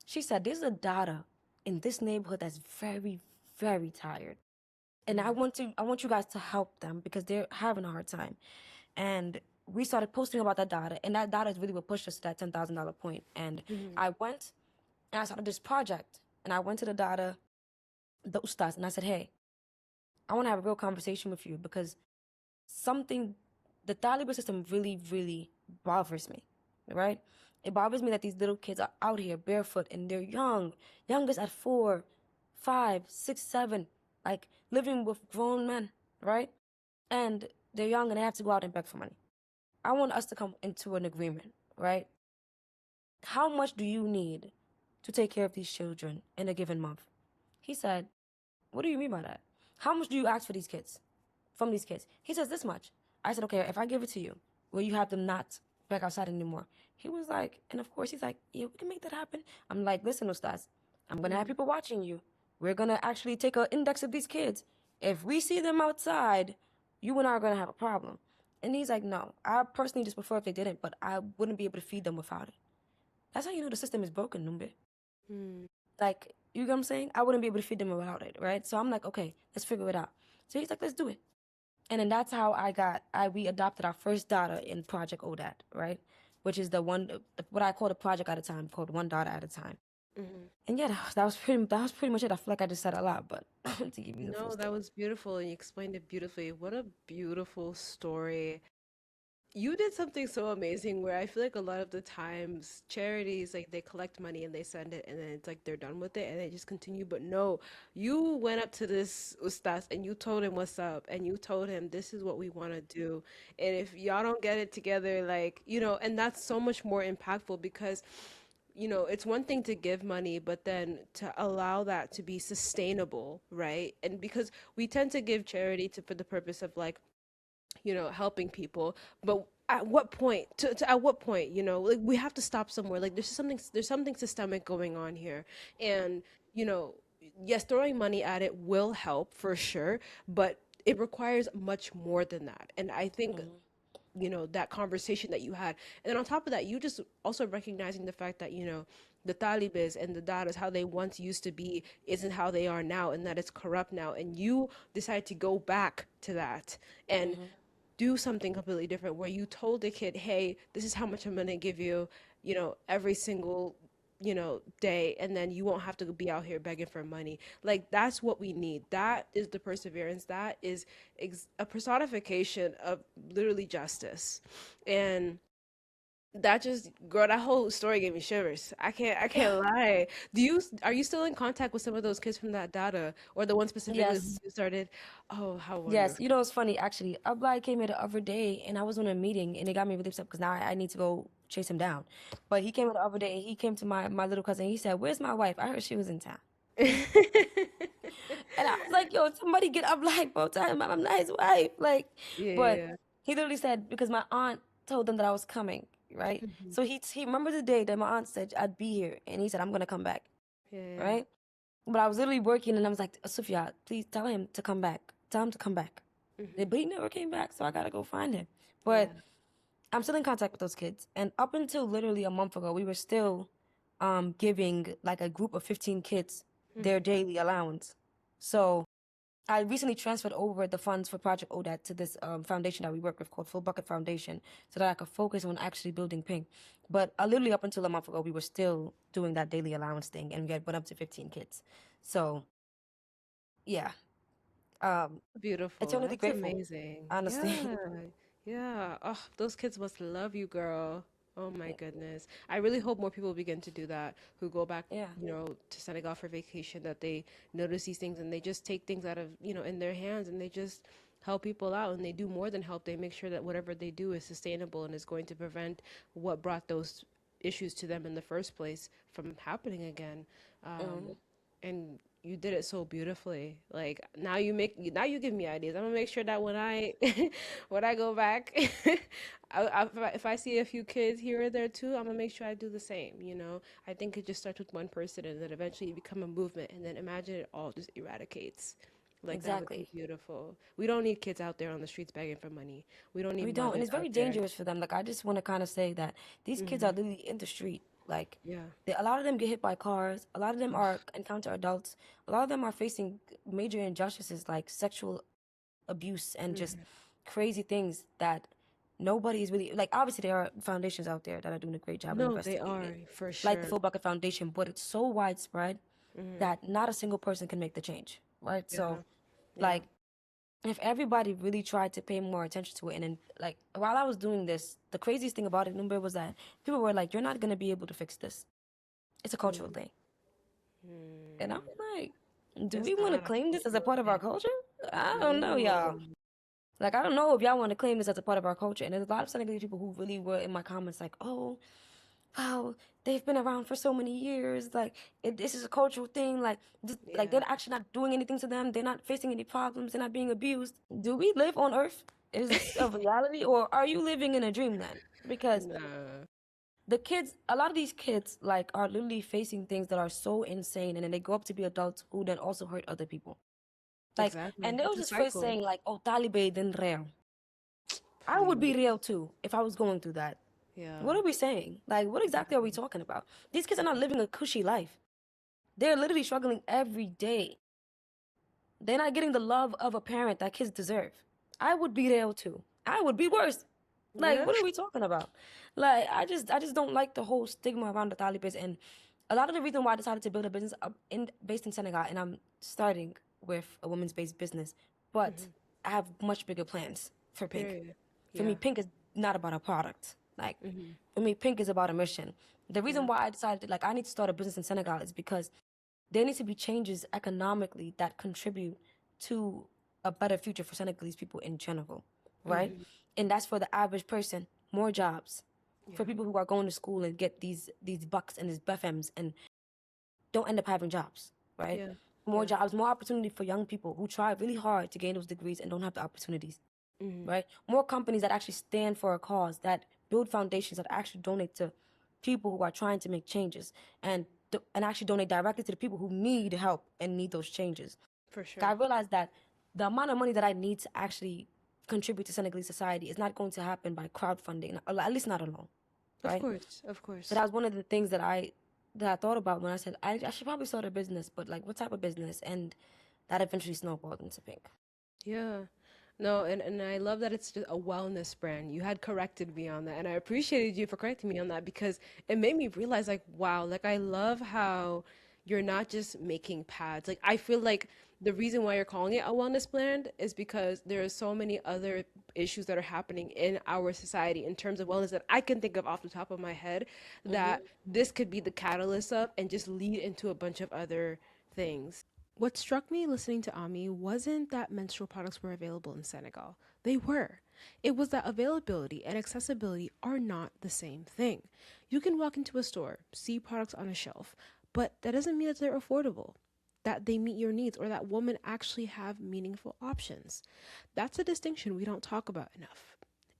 S2: she said, there's a data in this neighborhood that's very, very tired. And
S1: Mm-hmm.
S2: I want you guys to help them because they're having a hard time. And we started posting about that data, and that data is really what pushed us to that $10,000 point. And
S1: Mm-hmm.
S2: I went and I started this project, and I went to the data, the ustas, and I said, hey, I want to have a real conversation with you because something, the Taliban system really, really bothers me, right? It bothers me that these little kids are out here barefoot and they're young, youngest at 4, 5, 6, 7, like living with grown men, right? And they're young and they have to go out and beg for money. I want us to come into an agreement, right? How much do you need to take care of these children in a given month? He said, what do you mean by that? How much do you ask for these kids? From these kids? He says this much. I said, okay, if I give it to you, will you have them not back outside anymore? He was like, and of course he's like, yeah, we can make that happen. I'm like, listen, Ustaz, I'm gonna have people watching you. We're gonna actually take an index of these kids. If we see them outside, you and I are gonna have a problem. And he's like, no, I personally just prefer if they didn't, but I wouldn't be able to feed them without it. That's how you know the system is broken, Numbe.
S1: Mm-hmm.
S2: Like, you get what I'm saying? I wouldn't be able to feed them without it, right? So I'm like, okay, let's figure it out. So he's like, let's do it. And then that's how we adopted our first data in Project ODAT, right? Which is the one, what I call the project at a time, called one data at a time.
S1: Mm-hmm.
S2: And yeah, that was pretty much it. I feel like I just said a lot, but to give you the full
S1: No, that
S2: story.
S1: was beautiful, and you explained it beautifully. What a beautiful story. You did something so amazing where I feel like a lot of the times charities like they collect money and they send it and then it's like they're done with it and they just continue. But no, you went up to this ustas and you told him what's up and you told him this is what we want to do. And if y'all don't get it together, like, and that's so much more impactful because it's one thing to give money, but then to allow that to be sustainable, right? And because we tend to give charity for the purpose of like helping people, but at what point at what point, like we have to stop somewhere. Like there's something systemic going on here. And you know yes, throwing money at it will help for sure, but it requires much more than that. And I think that conversation that you had, and then on top of that, you just also recognizing the fact that the Talibans and the Daras, how they once used to be, isn't how they are now, and that it's corrupt now, and you decide to go back to that and
S2: Mm-hmm.
S1: do something completely different where you told the kid, hey, this is how much I'm going to give you, every single, day, and then you won't have to be out here begging for money. Like, that's what we need. That is the perseverance. That is a personification of literally justice. And that just, girl, that whole story gave me shivers. I can't lie. Are you still in contact with some of those kids from that data, or the one specifically who
S2: Yes.
S1: you started? Oh, how
S2: Yes,
S1: wonderful.
S2: you know it's funny actually. Abla came here the other day, and I was on a meeting, and it got me really upset because now I need to go chase him down. But he came here the other day, and he came to my little cousin. He said, "Where's my wife? I heard she was in town." And I was like, "Yo, somebody get Abla, bro. Tell him I'm not his wife." Like, but
S1: Yeah.
S2: he literally said because my aunt told them that I was coming, right?
S1: Mhm.
S2: So he remembered the day that my aunt said I'd be here, and he said I'm gonna come back,
S1: Yeah.
S2: right? But I was literally working, and I was like, Sophia, please tell him to come back. Tell him to come back.
S1: Mhm.
S2: But he never came back, so I gotta go find him. But
S1: Yeah.
S2: I'm still in contact with those kids. And up until literally a month ago, we were still giving like a group of 15 kids their
S1: Mhm.
S2: daily allowance. So I recently transferred over the funds for Project ODAT to this foundation that we work with called Full Bucket Foundation so that I could focus on actually building Pink. But literally up until a month ago, we were still doing that daily allowance thing and we had went up to 15 kids. So yeah, um,
S1: Beautiful.
S2: eternally
S1: That's
S2: grateful,
S1: amazing.
S2: honestly.
S1: Yeah. Yeah. Oh, those kids must love you, girl. Oh my goodness. I really hope more people begin to do that who go back,
S2: Yeah,
S1: to Senegal for vacation, that they notice these things and they just take things out of, in their hands and they just help people out and they do more than help. They make sure that whatever they do is sustainable and is going to prevent what brought those issues to them in the first place from happening again. Um,
S2: hmm
S1: and you did it so beautifully. Like now you give me ideas. I'm gonna make sure that when I when I go back, if I see a few kids here or there too, I'm gonna make sure I do the same. I think it just starts with one person, and then eventually you become a movement, and then imagine it all just eradicates. Like that would be
S2: exactly.
S1: beautiful. We don't need kids out there on the streets begging for money. We don't need
S2: We don't, and
S1: mothers
S2: it's
S1: out
S2: very
S1: there.
S2: dangerous for them. Like, I just want to kind of say that these kids are
S1: Hmm.
S2: literally in the street. Like,
S1: Yeah.
S2: a lot of them get hit by cars. A lot of them are encounter adults. A lot of them are facing major injustices like sexual abuse and just
S1: Hmm.
S2: crazy things that nobody is really like. Obviously, there are foundations out there that are doing a great job of
S1: No, they
S2: investigating it,
S1: are for
S2: like the
S1: sure.
S2: Full Bucket Foundation, but it's so widespread
S1: Hmm.
S2: that not a single person can make the change, right?
S1: Yeah.
S2: So,
S1: Yeah.
S2: like, if everybody really tried to pay more attention to it, and then, like, while I was doing this, the craziest thing about it, Number, was that people were like, "You're not gonna be able to fix this. It's a cultural
S1: Mm.
S2: thing," and I'm
S1: Mm.
S2: like, "Do
S1: It's
S2: we want to
S1: not a
S2: claim this as a
S1: cultural
S2: part of our
S1: thing.
S2: culture? I don't know, y'all."
S1: No.
S2: Like, I don't know if y'all want to claim this as a part of our culture. And there's a lot of Senegalese people who really were in my comments like, "Oh, wow, they've been around for so many years. Like, this is a cultural thing. Like
S1: Yeah.
S2: they're actually not doing anything to them. They're not facing any problems. They're not being abused. Do we live on Earth? Is this a reality, or are you living in a dream then? Because
S1: Nah.
S2: the kids, a lot of these kids, like, are literally facing things that are so insane, and then they grow up to be adults who then also hurt other people. Like,
S1: Exactly.
S2: and they were
S1: It's a
S2: just first
S1: cycle.
S2: saying like, "Oh, Taliban then real." I would be
S1: Please.
S2: real too if I was going through that.
S1: Yeah.
S2: What are we saying? Like, what exactly are we
S1: Exactly.
S2: talking about? These kids are not living a cushy life. They're literally struggling every day. They're not getting the love of a parent that kids deserve. I would be there too. I would be worse. Like,
S1: Yeah.
S2: what are we talking about? Like, I just don't like the whole stigma around the Taliban, and a lot of the reason why I decided to build a business based in Senegal, and I'm starting with a women's based business, but
S1: Hmm.
S2: I have much bigger plans for Pink.
S1: Period.
S2: For
S1: Yeah.
S2: me, Pink is not about a product. Like,
S1: Hmm.
S2: for me, Pink is about a mission. The reason
S1: Yeah.
S2: why I decided like I need to start a business in Senegal is because there needs to be changes economically that contribute to a better future for Senegalese people in general, right?
S1: Hmm.
S2: And that's for the average person, more jobs. For
S1: Yeah.
S2: people who are going to school and get these bucks and these BFMs and don't end up having jobs, right?
S1: Yeah.
S2: More
S1: Yeah.
S2: jobs, more opportunity for young people who try really hard to gain those degrees and don't have the opportunities,
S1: Hmm.
S2: right? More companies that actually stand for a cause, that build foundations that actually donate to people who are trying to make changes and and actually donate directly to the people who need help and need those changes.
S1: For
S2: 'Cause I
S1: sure.
S2: realized that the amount of money that I need to actually contribute to Senegalese society is not going to happen by crowdfunding, or at least not alone,
S1: Of
S2: right?
S1: course. Of
S2: So
S1: course.
S2: that was one of the things that I thought about when I said I should probably start a business, but like what type of business? And that eventually snowballed into Pink.
S1: Yeah. No, and I love that it's just a wellness brand. You had corrected me on that, and I appreciated you for correcting me on that because it made me realize, like, wow, like I love how you're not just making pads. Like, I feel like the reason why you're calling it a wellness brand is because there are so many other issues that are happening in our society in terms of wellness that I can think of off the top of my head
S2: Mm-hmm.
S1: that this could be the catalyst of and just lead into a bunch of other things. What struck me listening to Ami wasn't that menstrual products were available in Senegal. They were. It was that availability and accessibility are not the same thing. You can walk into a store, see products on a shelf, but that doesn't mean that they're affordable, that they meet your needs, or that women actually have meaningful options. That's a distinction we don't talk about enough.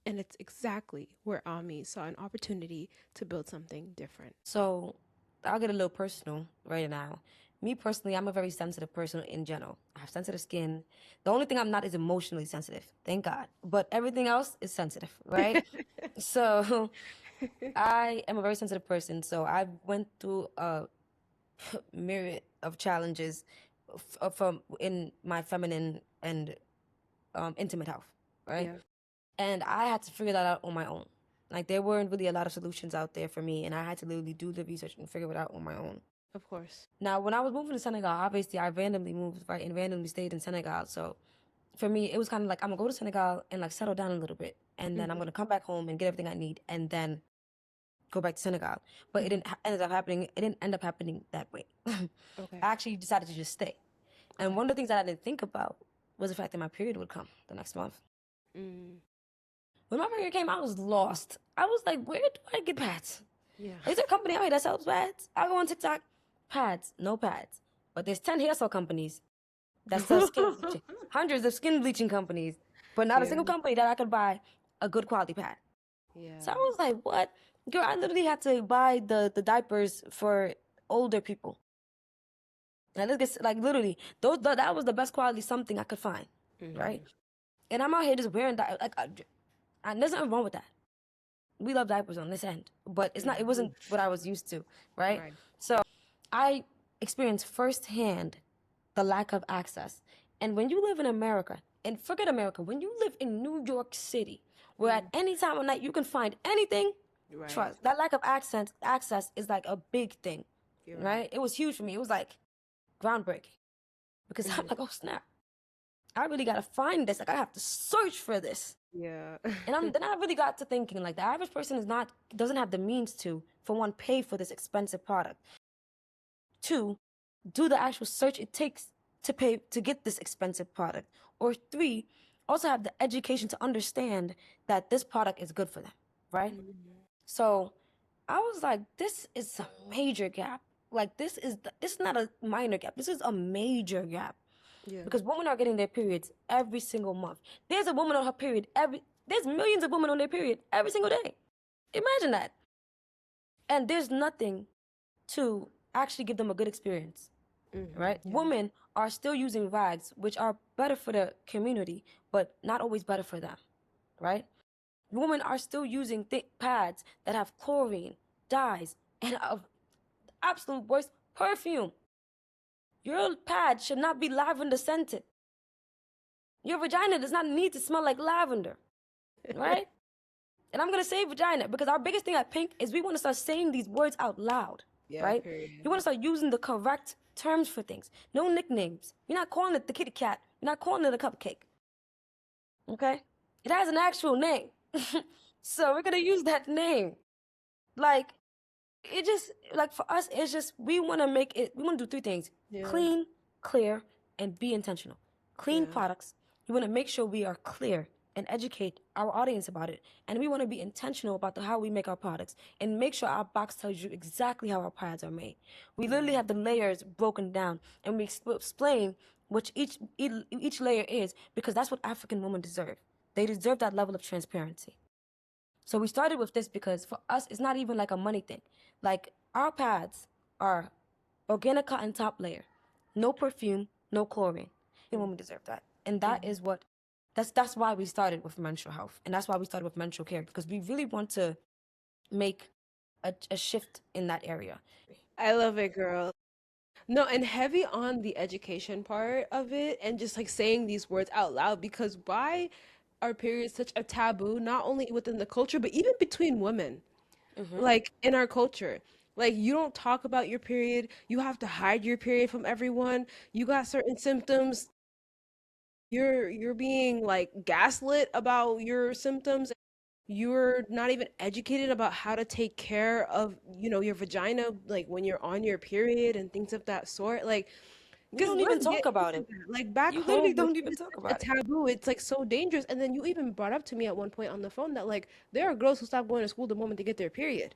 S1: And it's exactly where Ami saw an opportunity to build something different.
S2: So I'll get a little personal right now. Me personally, I'm a very sensitive person in general. I have sensitive skin. The only thing I'm not is emotionally sensitive, thank God. But everything else is sensitive, right? So I am a very sensitive person. So I went through a myriad of challenges from in my feminine and intimate health, right?
S1: Yeah.
S2: And I had to figure that out on my own. Like, there weren't really a lot of solutions out there for me, and I had to literally do the research and figure it out on my own.
S1: Of course.
S2: Now, when I was moving to Senegal, obviously I randomly moved, right, and randomly stayed in Senegal. So for me, it was kind of like I'm gonna go to Senegal and like settle down a little bit, and then I'm
S1: Mm-hmm.
S2: gonna come back home and get everything I need, and then go back to Senegal. But it
S1: Mm-hmm.
S2: didn't ended up happening. It didn't end up happening that way. I
S1: Okay.
S2: actually decided to just stay. And
S1: Okay.
S2: one of the things that I didn't think about was the fact that my period would come the next month.
S1: Mm.
S2: When my period came, I was lost. I was like, where do I get pads?
S1: Yeah.
S2: Is there a company out here that sells pads? I go on TikTok, pads, no pads. But there's 10 hair salon companies that sell skin bleaching. Hundreds of skin bleaching companies, but not a
S1: Yeah.
S2: single company that I could buy a good quality pad. So I
S1: Yeah.
S2: was like, what? Girl, I literally had to buy the diapers for older people. And this gets like literally that was the best quality something I could find, right?
S1: Mm-hmm.
S2: And I'm out here just wearing that like there's nothing wrong with that. We love diapers on this end, but it's not. It
S1: Mm-hmm.
S2: wasn't what I was used to, right?
S1: Right.
S2: So I experienced firsthand the lack of access. And when you live in America, and forget America, when you live in New York City, where at
S1: Mm.
S2: any time of night you can find anything,
S1: Right.
S2: trust that lack of access is like a big thing,
S1: You're right.
S2: right? It was huge for me. It was like groundbreaking because I'm
S1: Mm-hmm.
S2: like, oh snap, I really gotta find this. Like I have to search for this.
S1: Yeah.
S2: And then I really got to thinking like the average person doesn't have the means to, for one, pay for this expensive product. Two, do the actual search it takes to pay to get this expensive product. Or three, also have the education to understand that this product is good for them, right?
S1: Mm-hmm.
S2: So I was like, this is a major gap. Like this is not a minor gap. This is a major gap
S1: Yeah.
S2: because women are getting their periods every single month. There's a woman on her period there's millions of women on their period every single day. Imagine that. And there's nothing to actually give them a good experience,
S1: Mm-hmm.
S2: right?
S1: Yeah.
S2: Women are still using rags, which are better for the community, but not always better for them, right? Women are still using thick pads that have chlorine, dyes, and of absolute worst perfume. Your pad should not be lavender scented. Your vagina does not need to smell like lavender, right? And I'm gonna say vagina because our biggest thing at Pink is we want to start saying these words out loud,
S1: Yeah.
S2: right?
S1: Period.
S2: You want to start using the correct terms for things. No nicknames. You're not calling it the kitty cat. You're not calling it a cupcake. Okay? It has an actual name. So we're gonna use that name. Like it just like for us, it's just we wanna do three things:
S1: Yeah.
S2: clean, clear, and be intentional. Clean
S1: Yeah.
S2: products. We wanna make sure we are clear and educate our audience about it. And we wanna be intentional about how we make our products and make sure our box tells you exactly how our pads are made. We literally
S1: Yeah.
S2: have the layers broken down and we explain what each layer is because that's what African women deserve. They deserve that level of transparency. So we started with this because for us, it's not even like a money thing. Like our pads are organic cotton top layer, no perfume, no chlorine. And women deserve that, and that
S1: Mm-hmm.
S2: is what. That's why we started with menstrual health, and that's why we started with menstrual care because we really want to make a shift in that area.
S1: I love it, girl. No, and heavy on the education part of it and just like saying these words out loud because why are periods such a taboo, not only within the culture, but even between women?
S2: Mm-hmm.
S1: Like in our culture. Like you don't talk about your period. You have to hide your period from everyone. You got certain symptoms. You're being like gaslit about your symptoms. You're not even educated about how to take care of, your vagina like when you're on your period and things of that sort. Like
S2: We
S1: because
S2: don't even
S1: let's get
S2: talk about
S1: into
S2: it.
S1: that. Like back
S2: You literally
S1: home, like
S2: don't even
S1: it's
S2: talk
S1: such
S2: about
S1: a
S2: it.
S1: taboo. It's like so dangerous. And then you even brought up to me at one point on the phone that like there are girls who stop going to school the moment they get their period.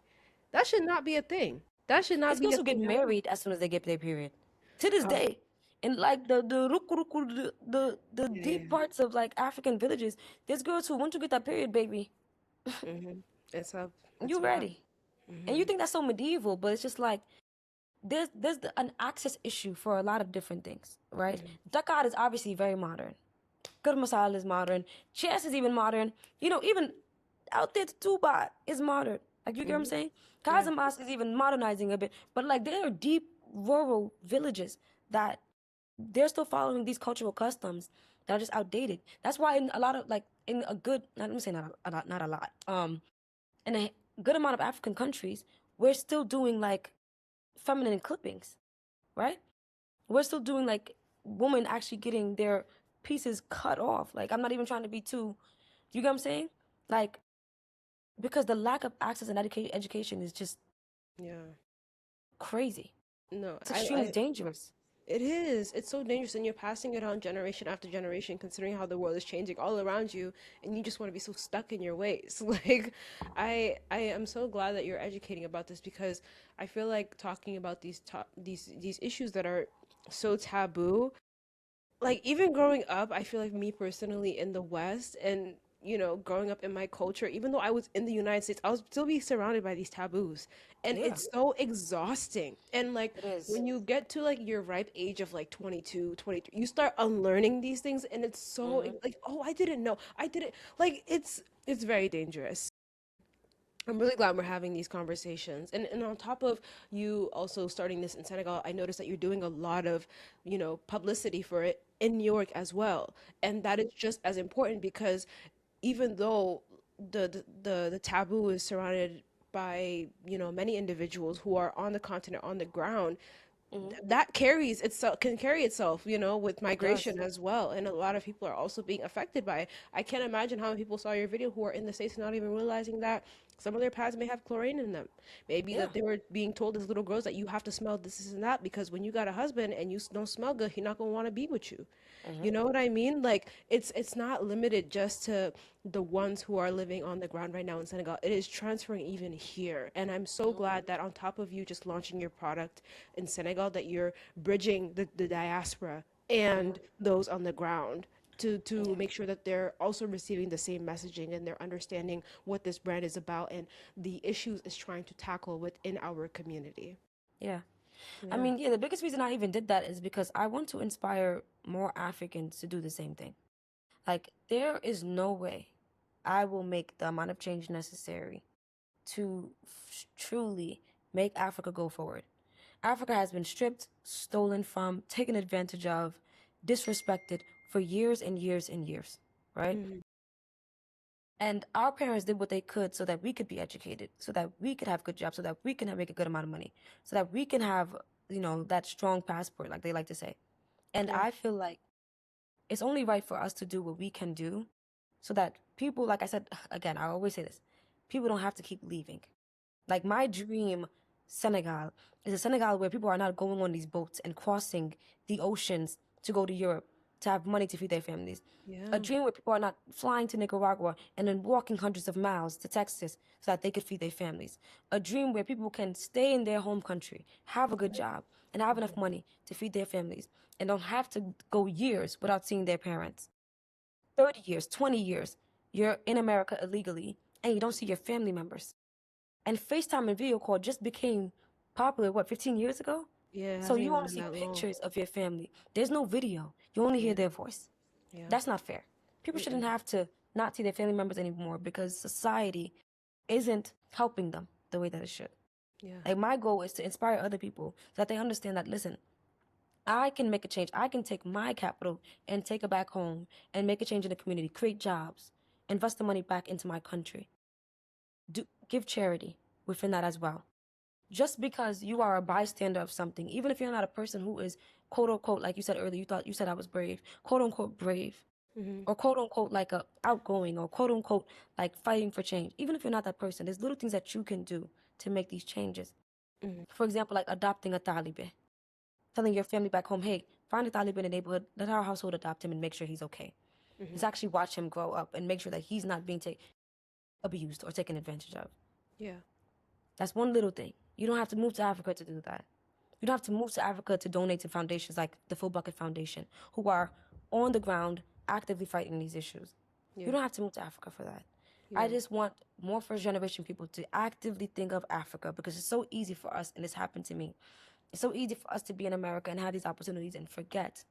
S1: That should not be a thing. That should not
S2: There's
S1: be
S2: girls
S1: a
S2: who get
S1: thing at all.
S2: married as soon as they get their period. To this
S1: Oh,
S2: day. In like the ruku, the
S1: yeah.
S2: deep parts of like African villages, there's girls who want to get that period, baby.
S1: Mm-hmm. It's up. It's
S2: You
S1: a wrap.
S2: ready. And you
S1: Mm-hmm.
S2: think that's so medieval, but it's just like an access issue for a lot of different things, right?
S1: Mm-hmm.
S2: Dakar is obviously very modern. Gurmasal is modern. Chess is even modern. Even out there, Tuba is modern. Like, you get what I'm
S1: Mm-hmm.
S2: saying?
S1: Yeah.
S2: Casamas is even modernizing a bit. But, like, there are deep rural villages that they're still following these cultural customs that are just outdated. That's why in a lot of, like, in a good, let me say not a lot, in a good amount of African countries, we're still doing, like, feminine clippings, right? We're still doing like women actually getting their pieces cut off. Like, I'm not even trying to be too, you get what I'm saying? Like, because the lack of access and education is just
S1: Yeah.
S2: crazy.
S1: No,
S2: It's extremely dangerous.
S1: it is. It's so dangerous, and you're passing it on generation after generation, considering how the world is changing all around you, and you just want to be so stuck in your ways. Like, I am so glad that you're educating about this because I feel like talking about these issues that are so taboo, like even growing up, I feel like me personally in the West and growing up in my culture, even though I was in the United States, I was still being surrounded by these taboos. And
S2: Yeah,
S1: it's so exhausting. And like
S2: it is.
S1: when you get to like your ripe age of like 22, 23, you start unlearning these things and it's so
S2: Hmm.
S1: like, oh, I didn't know. I didn't like it's very dangerous. I'm really glad we're having these conversations. And on top of you also starting this in Senegal, I noticed that you're doing a lot of, publicity for it in New York as well. And that is just as important because even though the taboo is surrounded by, many individuals who are on the continent, on the ground,
S2: Hmm.
S1: that carries itself can carry itself with
S2: It does.
S1: migration as well, and a lot of people are also being affected by it. I can't imagine how many people saw your video who are in the States not even realizing that some of their pads may have chlorine in them, maybe
S2: Yeah.
S1: that they were being told as little girls that you have to smell this and that because when you got a husband and you don't smell good, he's not going to want to be with you.
S2: Hmm.
S1: You know what I mean? Like it's not limited just to the ones who are living on the ground right now in Senegal. It is transferring even here. And I'm so
S2: Hmm.
S1: glad that on top of you just launching your product in Senegal, that you're bridging the diaspora and
S2: Hmm.
S1: those on the ground to
S2: Yeah.
S1: make sure that they're also receiving the same messaging and they're understanding what this brand is about and the issues it's trying to tackle within our community.
S2: Yeah. I
S1: Yeah.
S2: mean, yeah, the biggest reason I even did that is because I want to inspire more Africans to do the same thing. Like, there is no way I will make the amount of change necessary to truly make Africa go forward. Africa has been stripped, stolen from, taken advantage of, disrespected for years and years and years, right?
S1: Hmm.
S2: And our parents did what they could so that we could be educated, so that we could have good jobs, so that we can make a good amount of money, so that we can have, that strong passport, like they like to say. And
S1: Yeah.
S2: I feel like it's only right for us to do what we can do so that people, like I said, again, I always say this, people don't have to keep leaving. Like my dream Senegal is a Senegal where people are not going on these boats and crossing the oceans to go to Europe to have money to feed their families. A
S1: Yeah.
S2: dream where people are not flying to Nicaragua and then walking hundreds of miles to Texas so that they could feed their families. A dream where people can stay in their home country, have a good job, and have enough money to feed their families and don't have to go years without seeing their parents. 30 years, 20 years, you're in America illegally and you don't see your family members. And FaceTime and video call just became popular, what, 15 years ago?
S1: Yeah, it
S2: So
S1: hasn't
S2: you
S1: even
S2: only
S1: been
S2: see
S1: that long.
S2: pictures of your family. There's no video. You only hear
S1: Yeah.
S2: their voice.
S1: Yeah.
S2: That's not fair. People shouldn't
S1: Mm-mm.
S2: have to not see their family members anymore because society isn't helping them the way that it should.
S1: Yeah.
S2: Like my goal is to inspire other people so that they understand that, listen, I can make a change. I can take my capital and take it back home and make a change in the community, create jobs, invest the money back into my country, give charity within that as well. Just because you are a bystander of something, even if you're not a person who is quote unquote, like you said earlier, you said I was brave, quote unquote brave,
S1: Mm-hmm.
S2: or quote unquote like a outgoing, or quote unquote like fighting for change. Even if you're not that person, there's little things that you can do to make these changes.
S1: Mm-hmm.
S2: For example, like adopting a Taliban, telling your family back home, hey, find a Taliban in the neighborhood, let our household adopt him and make sure he's okay.
S1: Mm-hmm.
S2: Let's actually watch him grow up and make sure that he's not being abused or taken advantage of.
S1: Yeah.
S2: That's one little thing. You don't have to move to Africa to do that. You don't have to move to Africa to donate to foundations like the Full Bucket Foundation, who are on the ground actively fighting these issues. You
S1: Yeah.
S2: don't have to move to Africa for that. I
S1: Yeah.
S2: just want more first generation people to actively think of Africa because it's so easy for us, and this happened to me. It's so easy for us to be in America and have these opportunities and forget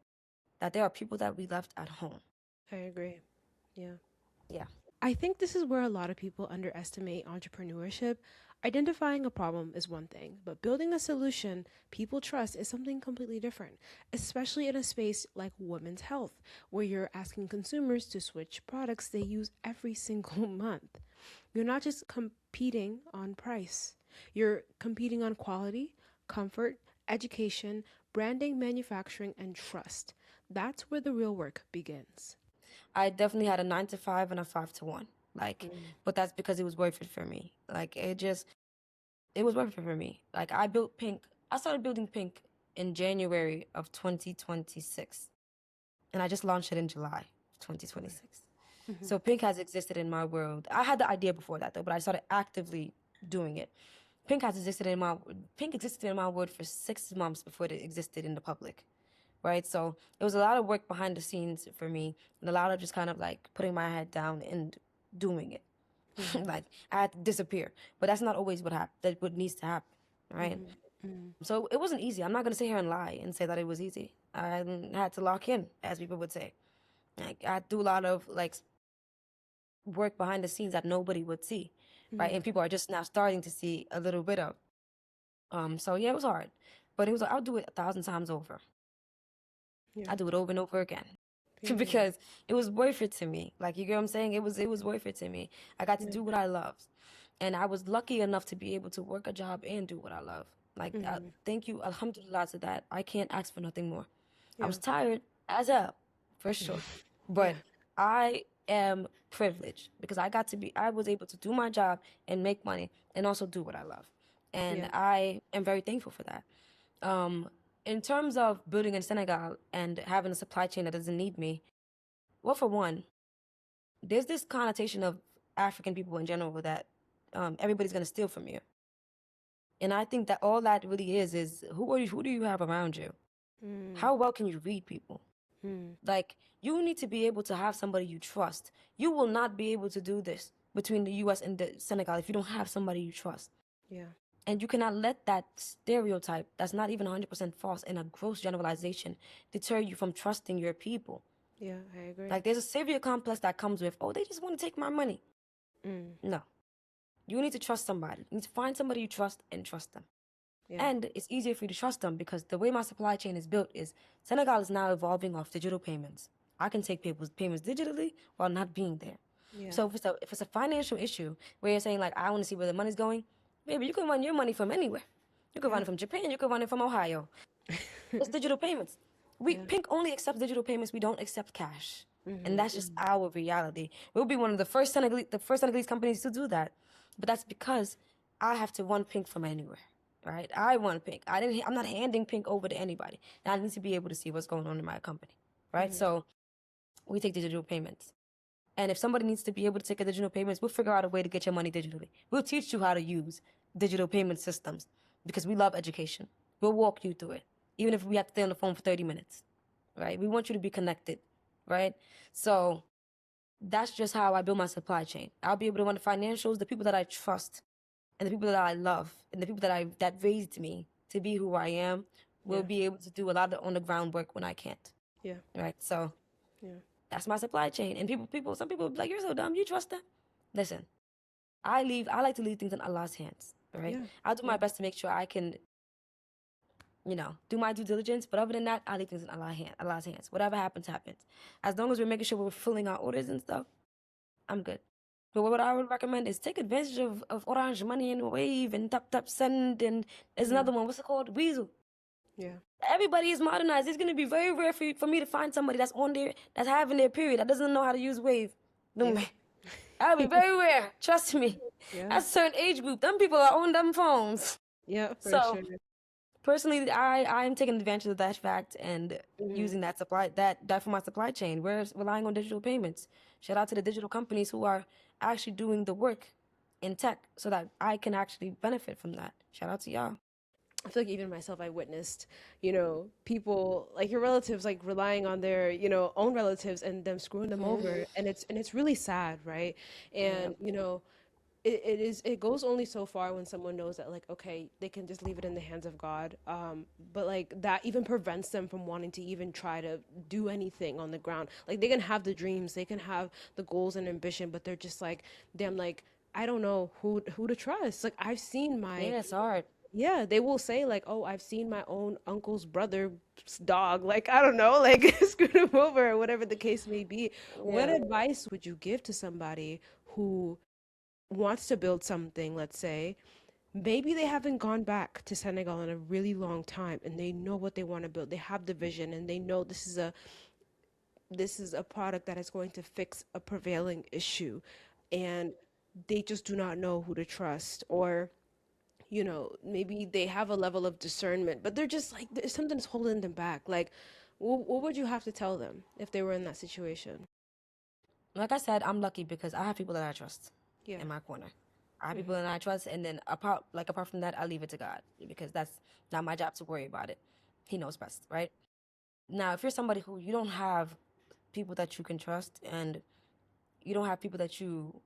S2: that there are people that we left at home.
S1: I agree. Yeah.
S2: Yeah.
S1: I think this is where a lot of people underestimate entrepreneurship. Identifying a problem is one thing, but building a solution people trust is something completely different, especially in a space like women's health, where you're asking consumers to switch products they use every single month. You're not just competing on price, you're competing on quality, comfort, education, branding, manufacturing, and trust. That's where the real work begins.
S2: I definitely had a 9 to 5 and a 5 to 1. Like,
S1: Mm,
S2: but that's because it was worth it for me. Like, it was worth it for me. Like, I started building Pink in January of 2026, and I just launched it in July of
S1: okay.
S2: 2026.
S1: Hmm.
S2: So Pink has existed in my world. I had the idea before that though, but I started actively doing it. Pink has existed in my Pink existed in my world for 6 months before it existed in the public, right? So it was a lot of work behind the scenes for me, and a lot of just kind of like putting my head down and doing it.
S1: Hmm.
S2: Like I had to disappear, but that's not always what needs to happen, right?
S1: Hmm. Hmm.
S2: So it wasn't easy. I'm not gonna sit here and lie and say that it was easy. I had to lock in, as people would say. Like I do a lot of like work behind the scenes that nobody would see, right?
S1: Hmm.
S2: And people are just now starting to see a little bit of. So yeah, it was hard, but it was. I'll do it 1,000 times over.
S1: Yeah.
S2: I do it over and over again
S1: Period.
S2: because it was worth it to me. Like you get what I'm saying? It was worth it to me. I got to
S1: Yeah.
S2: do what I loved, and I was lucky enough to be able to work a job and do what I love. Like
S1: Hmm.
S2: thank you, alhamdulillah to that. I can't ask for nothing more. I
S1: Yeah.
S2: was tired as hell, for sure,
S1: Yeah.
S2: but I am privileged because I was able to do my job and make money and also do what I love, and
S1: Yeah.
S2: I am very thankful for that. Um, in terms of building in Senegal and having a supply chain that doesn't need me, well, for one, there's this connotation of African people in general that everybody's gonna steal from you, and I think that all that really is who do you have around you?
S1: Mm.
S2: How well can you read people?
S1: Mm.
S2: Like you need to be able to have somebody you trust. You will not be able to do this between the U.S. and the Senegal if you don't have somebody you trust.
S1: Yeah.
S2: And you cannot let that stereotype, that's not even 100% false and a gross generalization, deter you from trusting your people.
S1: Yeah. I agree.
S2: Like, there's a savior complex that comes with, oh, they just want to take my money.
S1: Mm.
S2: No. You need to trust somebody. You need to find somebody you trust and trust them.
S1: Yeah.
S2: And it's easier for you to trust them because the way my supply chain is built is Senegal is now evolving off digital payments. I can take payments digitally while not being there.
S1: Yeah.
S2: So if it's a financial issue where you're saying like I want to see where the money's going, baby, you can run your money from anywhere. You can run
S1: Yeah.
S2: it from Japan. You can run it from Ohio. It's digital payments. We
S1: Yeah.
S2: Pink only accepts digital payments. We don't accept cash, and that's just
S1: Mm-hmm.
S2: our reality. We'll be one of the first Senegalese companies to do that, but that's because I have to run Pink from anywhere, right? I want Pink. I'm not handing Pink over to anybody. And I need to be able to see what's going on in my company, right?
S1: Mm-hmm.
S2: So we take digital payments. And if somebody needs to be able to take a digital payments, we'll figure out a way to get your money digitally. We'll teach you how to use digital payment systems because we love education. We'll walk you through it, even if we have to stay on the phone for 30 minutes, right? We want you to be connected, right? So that's just how I build my supply chain. I'll be able to run the financials, the people that I trust, and the people that I love, and the people that raised me to be who I am will
S1: Yeah.
S2: be able to do a lot of on the ground work when I can't,
S1: Yeah.
S2: right? So
S1: Yeah.
S2: that's my supply chain. And some people be like, you're so dumb. You trust them? Listen, I like to leave things in Allah's hands, right?
S1: Yeah.
S2: I'll do my
S1: Yeah.
S2: best to make sure I can, do my due diligence. But other than that, I leave things in Allah's hands. Whatever happens, happens. As long as we're making sure we're fulfilling our orders and stuff, I'm good. But what I would recommend is take advantage of Orange Money and Wave and Tap Tap Send and there's
S1: Yeah.
S2: another one. What's it called? Weasel.
S1: Yeah.
S2: Everybody is modernized. It's gonna be very rare for me to find somebody that's having their period that doesn't know how to use Wave. No
S1: Yeah.
S2: man. That'll be very rare. Trust me.
S1: Yeah.
S2: That's a certain age group. Them people are on them phones.
S1: Yeah. For
S2: So
S1: sure.
S2: personally, I'm taking advantage of that fact and
S1: Mm-hmm.
S2: using that for my supply chain. We're relying on digital payments. Shout out to the digital companies who are actually doing the work in tech so that I can actually benefit from that. Shout out to y'all.
S1: I feel like even myself, I witnessed, people like your relatives like relying on their, own relatives and them screwing them over, and it's really sad, right?
S2: Yeah.
S1: And it goes only so far when someone knows that like okay they can just leave it in the hands of God, but like that even prevents them from wanting to even try to do anything on the ground. Like they can have the dreams, they can have the goals and ambition, but they're just like damn, like I don't know who to trust. Like I've seen my
S2: Yeah, it's hard.
S1: yeah, they will say like, "Oh, I've seen my own uncle's brother's dog." Like, I don't know, like screwed him over or whatever the case may be. What
S2: Yeah.
S1: advice would you give to somebody who wants to build something, let's say, maybe they haven't gone back to Senegal in a really long time and they know what they want to build. They have the vision and they know this is a product that is going to fix a prevailing issue, and they just do not know who to trust, or maybe they have a level of discernment, but they're just like there's something's holding them back. Like, what would you have to tell them if they were in that situation?
S2: Like I said, I'm lucky because I have people that I trust
S1: Yeah.
S2: in my corner. I have people
S1: Mm-hmm.
S2: that I trust, and then apart from that, I leave it to God because that's not my job to worry about it. He knows best, right? Now, if you're somebody who you don't have people that you can trust, and you don't have people that you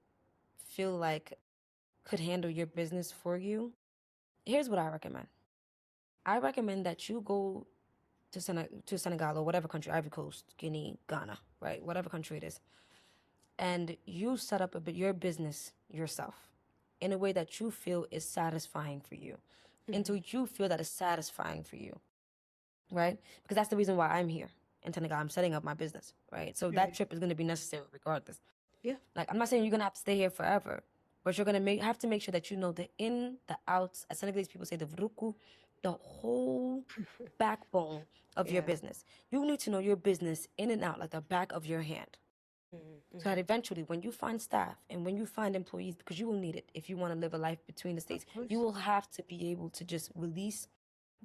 S2: feel like could handle your business for you, here's what I recommend. I recommend that you go to Senegal or whatever country, Ivory Coast, Guinea, Ghana, right? Whatever country it is, and you set up your business yourself in a way that you feel is satisfying for you,
S1: Mm-hmm.
S2: until you feel that is satisfying for you, right? Because that's the reason why I'm here in Senegal. I'm setting up my business, right? So that
S1: Period.
S2: trip is going to be necessary regardless.
S1: Yeah.
S2: Like, I'm not saying you're going to have to stay here forever, but you're going to have to make sure that you know the in, the outs. As Senegalese people say, the vruku, the whole backbone of your
S1: Yeah.
S2: business. You need to know your business in and out like the back of your hand. So that
S1: Mm-hmm.
S2: eventually, when you find staff and when you find employees, because you will need it if you want to live a life between the states,
S1: Of
S2: you
S1: course.
S2: will have to be able to just release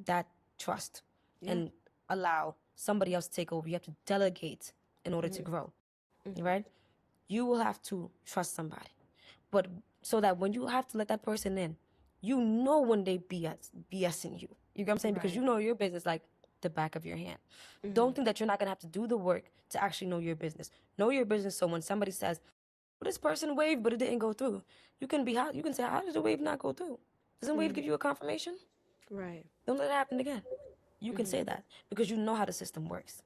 S2: that trust
S1: Yeah.
S2: and allow somebody else to take over. You have to delegate in order to
S1: Mm-hmm.
S2: grow,
S1: Mm-hmm.
S2: right? You will have to trust somebody, but so that when you have to let that person in, you know when they BSing you. You get what I'm saying? Because
S1: Right.
S2: you know your business like the back of your hand.
S1: Mm-hmm.
S2: Don't think that you're not gonna have to do the work to actually know your business. Know your business so when somebody says, well, this person waved, but it didn't go through. You can say, how did the wave not go through? Doesn't wave
S1: Mm-hmm.
S2: give you a confirmation?
S1: Right.
S2: Don't let it happen again. You can
S1: Mm-hmm.
S2: say that because you know how the system works.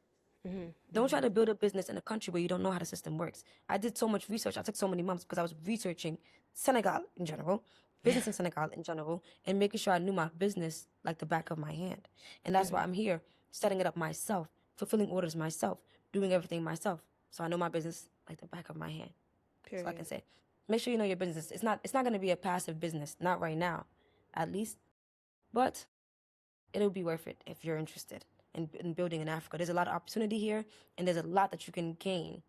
S1: Mm-hmm.
S2: Don't
S1: Mm-hmm.
S2: try to build a business in a country where you don't know how the system works. I did so much research. I took so many months because I was researching Senegal in general,
S1: Yeah.
S2: business in Senegal in general, and making sure I knew my business like the back of my hand. And that's why
S1: Mm-hmm.
S2: I'm here, setting it up myself, fulfilling orders myself, doing everything myself. So I know my business like the back of my hand. So I can
S1: Period.
S2: say, make sure you know your business. It's not going to be a passive business, not right now, at least, but it'll be worth it if you're interested in building in Africa. There's a lot of opportunity here, and there's a lot that you can gain,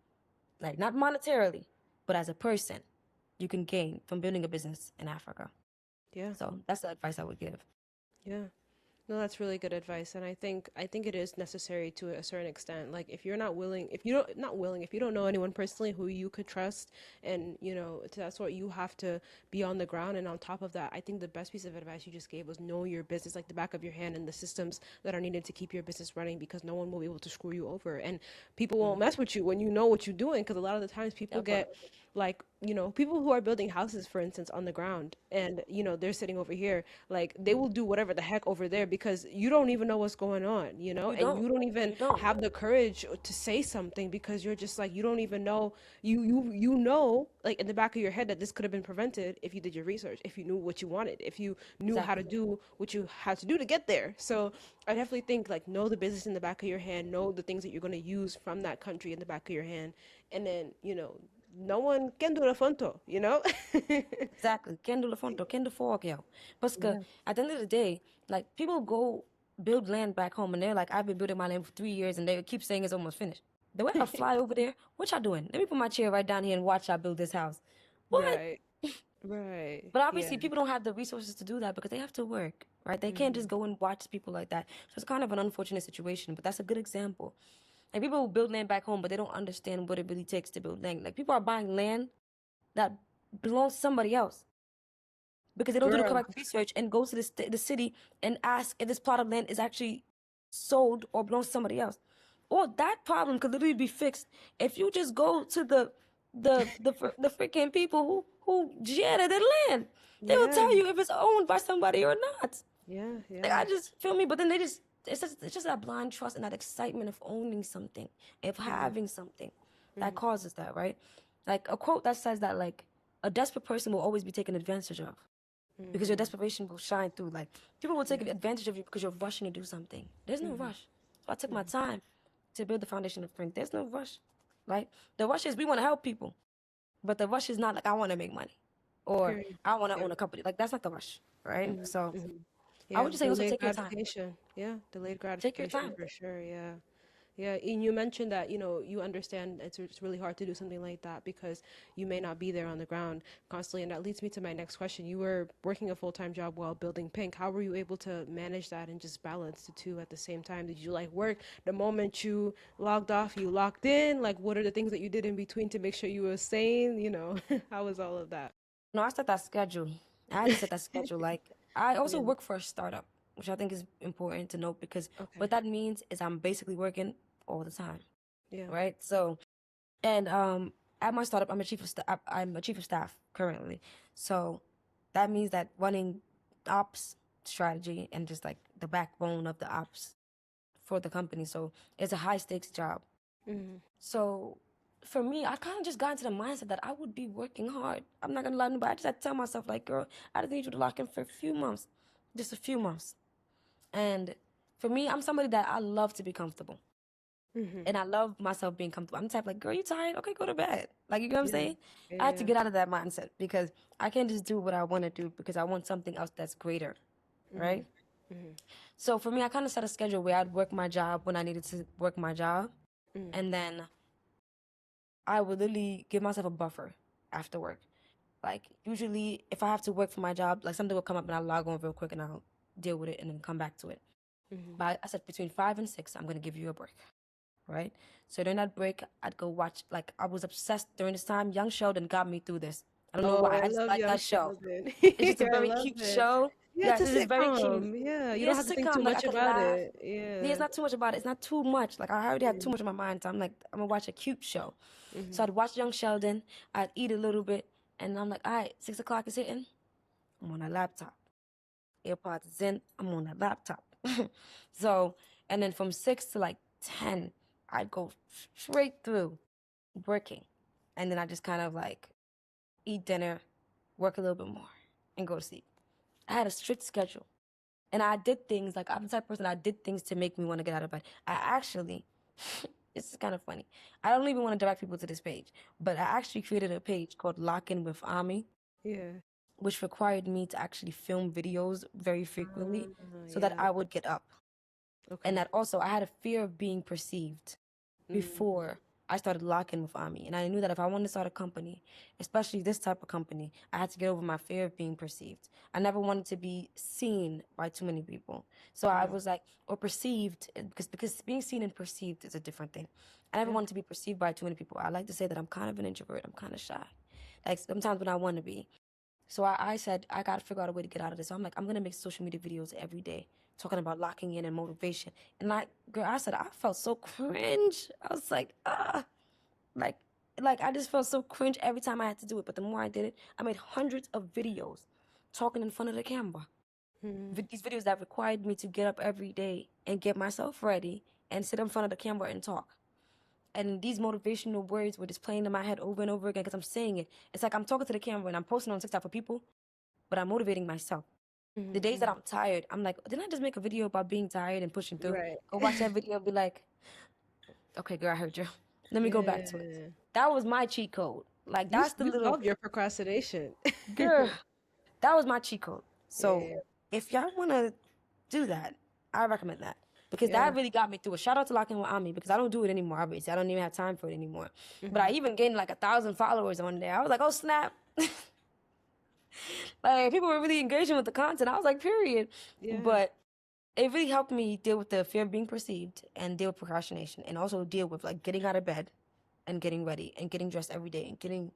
S2: like not monetarily, but as a person, you can gain from building a business in Africa.
S1: Yeah.
S2: So that's the advice I would give.
S1: Yeah. No, that's really good advice, and I think it is necessary to a certain extent. Like, if you're not willing, if you don't not willing, if you don't know anyone personally who you could trust, and to that sort, you have to be on the ground. And on top of that, I think the best piece of advice you just gave was know your business like the back of your hand and the systems that are needed to keep your business running, because no one will be able to screw you over, and people won't
S2: Mm-hmm.
S1: mess with you when you know what you're doing. Because a lot of the times people
S2: Never.
S1: get like people who are building houses, for instance, on the ground, and they're sitting over here, like they will do whatever the heck over there because you don't even know what's going on,
S2: You
S1: and
S2: don't.
S1: you don't even
S2: You don't.
S1: have the courage to say something because you're just like, you don't even know, you know, like in the back of your head, that this could have been prevented if you did your research, if you knew what you wanted, if you knew how to
S2: Exactly.
S1: do what you had to do to get there. So I definitely think, like, know the business in the back of your hand, know the things that you're going to use from that country in the back of your hand, and then no one can do the fonto.
S2: Exactly. Can't do the front door, can't do fork, yo. But
S1: Yeah.
S2: at the end of the day, like people go build land back home and they're like, I've been building my land for 3 years and they keep saying it's almost finished. The way I fly over there, what y'all doing? Let me put my chair right down here and watch y'all build this house. What?
S1: Right. Right.
S2: But
S1: Yeah.
S2: obviously, people don't have the resources to do that because they have to work, right? They can't just go and watch people like that. So it's kind of an unfortunate situation, but that's a good example. Like people who build land back home, but they don't understand what it really takes to build land. Like people are buying land that belongs to somebody else because they don't do the
S1: Girl.
S2: correct research and go to the city and ask if this plot of land is actually sold or belongs to somebody else. Or that problem could literally be fixed if you just go to the freaking people who jetted the land. They will
S1: Yeah.
S2: tell you if it's owned by somebody or not.
S1: Yeah.
S2: Like
S1: Yeah.
S2: I just feel me, but then they just it's just that blind trust and that excitement of owning something, of having something, that causes that, right? Like a quote that says that like a desperate person will always be taken advantage of because your desperation will shine through. Like people will take
S1: Yeah.
S2: advantage of you because you're rushing to do something. There's no rush. So I took my time to build the foundation of PYNK. There's no rush, right? The rush is we want to help people, but the rush is not like I want to make money or
S1: Period.
S2: I want to
S1: Yeah.
S2: own a company. Like that's not the rush. right?
S1: Hmm.
S2: So
S1: Hmm.
S2: I
S1: Yeah,
S2: would just say also
S1: delayed
S2: take your time.
S1: gratification. Yeah, delayed
S2: Take your
S1: gratification
S2: time.
S1: for sure. Yeah. Yeah, and you mentioned that, you understand it's really hard to do something like that because you may not be there on the ground constantly. And that leads me to my next question. You were working a full-time job while building Pink. How were you able to manage that and just balance the two at the same time? Did you like work the moment you logged off, you locked in? Like, what are the things that you did in between to make sure you were sane? How was all of that?
S2: No, I set that schedule. I had to set that schedule. Like I also
S1: Yeah.
S2: work for a startup, which I think is important to note because what
S1: Okay.
S2: that means is I'm basically working all the time,
S1: Yeah.
S2: right? So and at my startup, I'm a chief of staff currently. So that means that running ops strategy and just like the backbone of the ops for the company. So it's a high stakes job.
S1: Mm-hmm.
S2: So for me, I kind of just got into the mindset that I would be working hard. I'm not gonna lie to nobody. I just had to tell myself, like, girl, I just need you to lock in for a few months, just a few months. And for me, I'm somebody that I love to be comfortable,
S1: Mm-hmm.
S2: and I love myself being comfortable. I'm the type like, girl, you tired? Okay, go to bed. Like, you know what I'm
S1: Yeah.
S2: saying? I had to
S1: Yeah.
S2: get out of that mindset because I can't just do what I want to do because I want something else that's greater,
S1: Mm-hmm.
S2: right?
S1: Mm-hmm.
S2: So for me, I kind of set a schedule where I'd work my job when I needed to work my job,
S1: Mm-hmm.
S2: and then I would literally give myself a buffer after work. Like usually, if I have to work for my job, like something will come up and I'll log on real quick and I'll deal with it and then come back to it.
S1: Mm-hmm.
S2: But I said between 5 and 6, I'm gonna give you a break, right? So during that break, I'd go watch. Like I was obsessed during this time. Young Sheldon got me through this. I don't know
S1: Oh,
S2: why.
S1: I
S2: I just
S1: love
S2: like
S1: Young
S2: that show.
S1: Sheldon.
S2: It's just a
S1: I
S2: very
S1: love
S2: cute
S1: it.
S2: show.
S1: Yeah, it's
S2: Yes,
S1: a
S2: it's just very cute.
S1: sitcom. Yeah, you
S2: Yeah,
S1: don't
S2: it's
S1: have to
S2: a
S1: think too
S2: sitcom. Like I
S1: much
S2: could
S1: about
S2: laugh.
S1: it.
S2: Yeah, it's
S1: Yeah.
S2: not too much about it. It's not too much. Like I already had too
S1: Yeah.
S2: much in my mind. So I'm like, I'm gonna watch a cute show. So
S1: Hmm.
S2: I'd watch Young Sheldon. I'd eat a little bit, and I'm like, all right, 6 o'clock is hitting. I'm on a laptop. AirPods is in. I'm on a laptop. So, and then from 6 to like 10, I'd go straight through working, and then I just kind of like eat dinner, work a little bit more, and go to sleep. I had a strict schedule. And I did things like I'm the type of person I did things to make me want to get out of bed. I actually, this is kind of funny. I don't even want to direct people to this page, but I actually created a page called Lock In with Ami,
S1: Yeah.
S2: which required me to actually film videos very frequently so that
S1: Yeah.
S2: I would get up. And
S1: Okay.
S2: that also, I had a fear of being perceived
S1: Mm-hmm.
S2: before I started locking with Ami. And I knew that if I wanted to start a company, especially this type of company, I had to get over my fear of being perceived. I never wanted to be seen by too many people. So I
S1: Mm-hmm.
S2: was like, or perceived, because being seen and perceived is a different thing. I never
S1: Yeah.
S2: wanted to be perceived by too many people. I like to say that I'm kind of an introvert. I'm kind of shy. Like sometimes when I want to be. So I said, I got to figure out a way to get out of this. So I'm like, I'm going to make social media videos every day talking about locking in and motivation. And like, girl, I said, I felt so cringe. I was like, like, like I just felt so cringe every time I had to do it. But the more I did it, I made hundreds of videos talking in front of the camera.
S1: Mm-hmm.
S2: These videos that required me to get up every day and get myself ready and sit in front of the camera and talk. And these motivational words were just playing in my head over and over again because I'm saying it. It's like I'm talking to the camera and I'm posting on TikTok for people, but I'm motivating myself. The days that
S1: Mm-hmm.
S2: I'm tired, I'm like, didn't I just make a video about being tired and pushing through?
S1: Right.
S2: Go watch that video and be like, okay, girl, I heard you. Let me go back to it.
S1: Yeah.
S2: That was my cheat code. Like,
S1: You
S2: that's the
S1: you
S2: little
S1: solved your procrastination.
S2: girl. That was my cheat code. So,
S1: Yeah.
S2: if y'all want to do that, I recommend that. Because
S1: Yeah.
S2: that really got me through it. Shout out to Locking with Ami because I don't do it anymore, obviously. I don't even have time for it anymore. But I
S1: Mm-hmm.
S2: even gained like 1,000 followers on there. I was like, oh, snap. Like, people were really engaging with the content. I was like, period.
S1: Yeah.
S2: But it really helped me deal with the fear of being perceived and deal with procrastination and also deal with like getting out of bed and getting ready and getting dressed every day and getting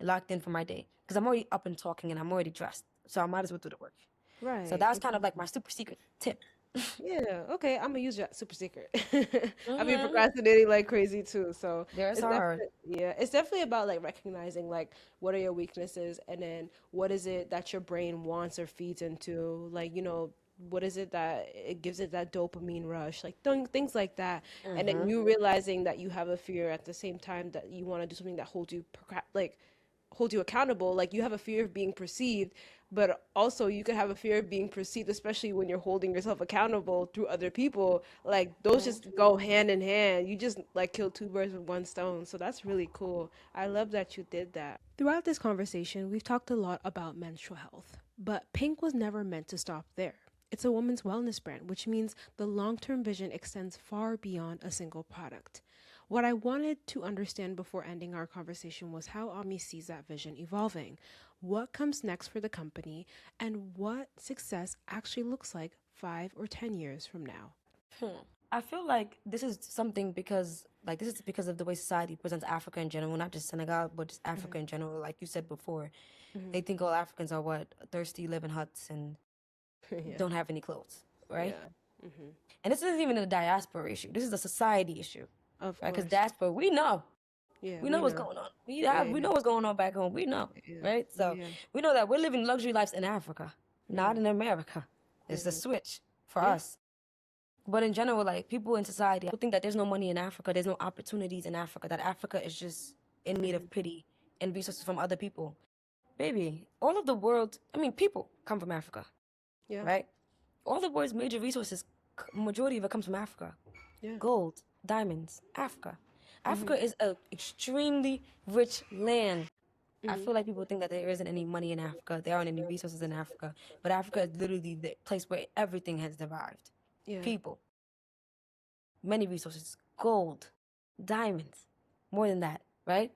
S2: locked in for my day because I'm already up and talking and I'm already dressed, so I might as well do the work. So
S1: Right.
S2: that's kind of like my super secret tip.
S1: Yeah, okay, I'm gonna use that super secret. I've been
S2: Hmm.
S1: procrastinating like crazy too, so
S2: There's
S1: it's
S2: hard.
S1: definitely yeah, it's definitely about like recognizing like what are your weaknesses and then what is it that your brain wants or feeds into, like what is it that it gives it that dopamine rush, like things like that, and then
S2: Hmm.
S1: you realizing that you have a fear at the same time that you want to do something that holds you like hold you accountable. Like you have a fear of being perceived, but also you could have a fear of being perceived, especially when you're holding yourself accountable through other people. Like those just go hand in hand. You just like kill two birds with one stone. So that's really cool. I love that you did that. Throughout this conversation, we've talked a lot about menstrual health. But Pink was never meant to stop there. It's a woman's wellness brand, which means the long term vision extends far beyond a single product. What I wanted to understand before ending our conversation was how Ami sees that vision evolving, what comes next for the company, and what success actually looks like 5 or 10 years from now.
S2: I feel like this is something because like this is because of the way society presents Africa in general, not just Senegal, but just Africa in general. Like you said before, they think all Africans are what thirsty, live in huts, and
S1: Yeah,
S2: don't have any clothes, right?
S1: yeah,
S2: And this isn't even a diaspora issue. This is a society issue,
S1: of
S2: right? Because
S1: course.
S2: diaspora,
S1: Yeah,
S2: we know
S1: we
S2: what's
S1: know.
S2: going on.
S1: Yeah,
S2: We know what's going on back home. We know,
S1: yeah,
S2: right? So
S1: yeah,
S2: we know that we're living luxury lives in Africa, not in America. It's the switch for
S1: yeah.
S2: us. But in general, like people in society, people think that there's no money in Africa, there's no opportunities in Africa, that Africa is just in need of pity and resources from other people. Baby, all of the world, I mean, people come from Africa,
S1: Yeah,
S2: right? All the world's major resources, majority of it comes from Africa.
S1: yeah,
S2: Gold, diamonds, Africa. Africa is a extremely rich land. I feel like people think that there isn't any money in Africa, there aren't any resources in Africa, but Africa is literally the place where everything has derived.
S1: yeah.
S2: People, many resources, gold, diamonds, more than that, right?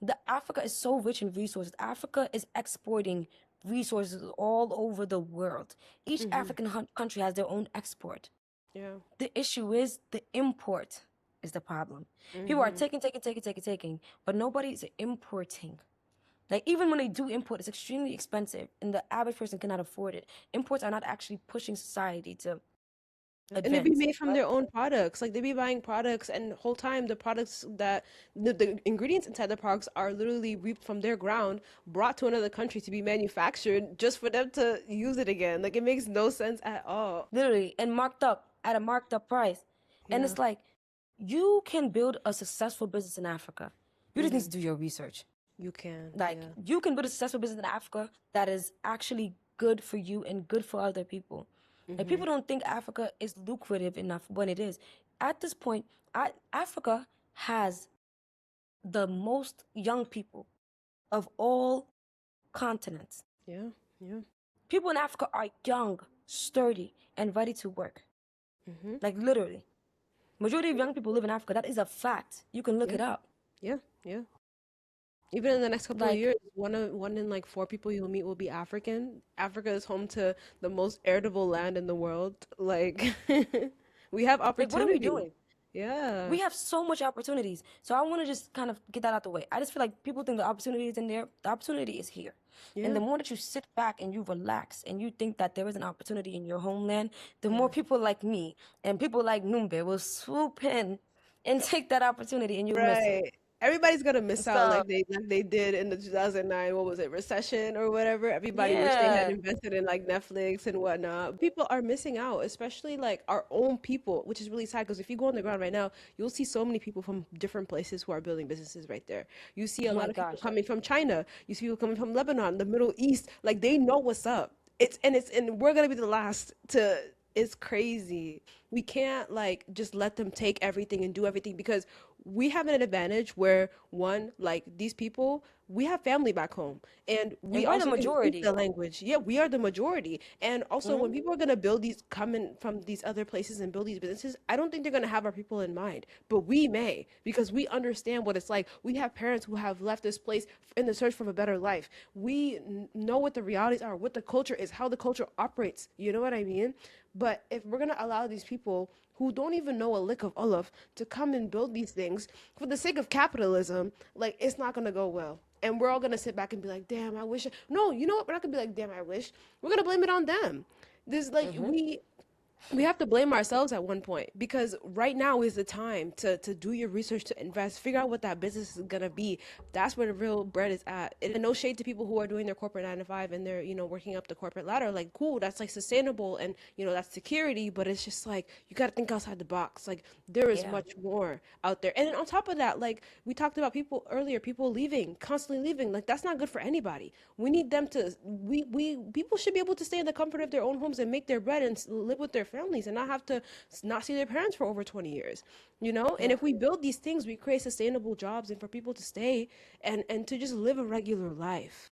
S2: The Africa is so rich in resources. Africa is exporting resources all over the world. Each African country has their own export.
S1: Yeah.
S2: The issue is the import is the problem. People are taking, but nobody's importing. Like even when they do import, it's extremely expensive, and the average person cannot afford it. Imports are not actually pushing society to
S1: And they be
S2: advance,
S1: made from
S2: right?
S1: their own products. Like they be buying products, and the whole time the products that the ingredients inside the products are literally reaped from their ground, brought to another country to be manufactured just for them to use it again. Like it makes no sense at all.
S2: Literally, and marked up at a marked up price. And
S1: Yeah.
S2: it's like, you can build a successful business in Africa. You just need to do your research.
S1: You can.
S2: Like,
S1: Yeah.
S2: you can build a successful business in Africa that is actually good for you and good for other people. Like, people don't think Africa is lucrative enough when it is. At this point, Africa has the most young people of all continents.
S1: Yeah. Yeah.
S2: People in Africa are young, sturdy, and ready to work. Like, literally. Majority of young people live in Africa. That is a fact. You can look
S1: Yeah.
S2: it up.
S1: Yeah. Yeah. Even in the next couple of
S2: Like,
S1: years, one in like four people you'll meet will be African. Africa is home to the most arable land in the world. Like we have
S2: what are we
S1: opportunity.
S2: doing?
S1: Yeah.
S2: We have so much opportunities. So I want to just kind of get that out the way. I just feel like people think the opportunity is in there. The opportunity is here. And
S1: Yeah.
S2: the more that you sit back and you relax and you think that there is an opportunity in your homeland, the more
S1: Yeah.
S2: people like me and people like Numbe will swoop in and take that opportunity and you'll miss it.
S1: Right. Everybody's gonna miss out
S2: So,
S1: like they did in the 2009, what was it, recession or whatever. Everybody wish they had
S2: yeah.
S1: invested in like Netflix and whatnot. People are missing out, especially like our own people, which is really sad because if you go on the ground right now, you'll see so many people from different places who are building businesses right there. You see a
S2: Oh
S1: lot
S2: my
S1: of people
S2: gosh.
S1: coming from China. You see people coming from Lebanon, the Middle East. Like they know what's up. It's and we're gonna be the last to it's crazy. We can't like just let them take everything and do everything because we have an advantage where one, like these people, we have family back home and
S2: And
S1: we
S2: we're the
S1: also can speak the
S2: majority.
S1: language. Yeah, we are the majority. And also when
S2: Hmm.
S1: people are gonna build these coming from these other places and build these businesses, I don't think they're gonna have our people in mind. But we may because we understand what it's like. We have parents who have left this place in the search for a better life. We know what the realities are, what the culture is, how the culture operates. You know what I mean? But if we're gonna allow these people who don't even know a lick of Olaf to come and build these things for the sake of capitalism, like it's not gonna go well. And we're all gonna sit back and be like, damn, I wish. No, you know what? We're not gonna be like, damn, I wish. We're gonna blame it on them. This like we have to blame ourselves at one point because right now is the time to do your research, to invest, figure out what that business is gonna be. That's where the real bread is at. And no shade to people who are doing their corporate 9 to 5 and they're working up the corporate ladder. Like cool, that's like sustainable and that's security. But it's just like you got to think outside the box. Like there is
S2: Yeah.
S1: much more out there. And then on top of that, like we talked about people earlier, people leaving, constantly leaving. Like that's not good for anybody. We need them to. We people should be able to stay in the comfort of their own homes and make their bread and live with their families and not have to not see their parents for over 20 years. And
S2: Yeah.
S1: if we build these things, we create sustainable jobs and for people to stay and to just live a regular life.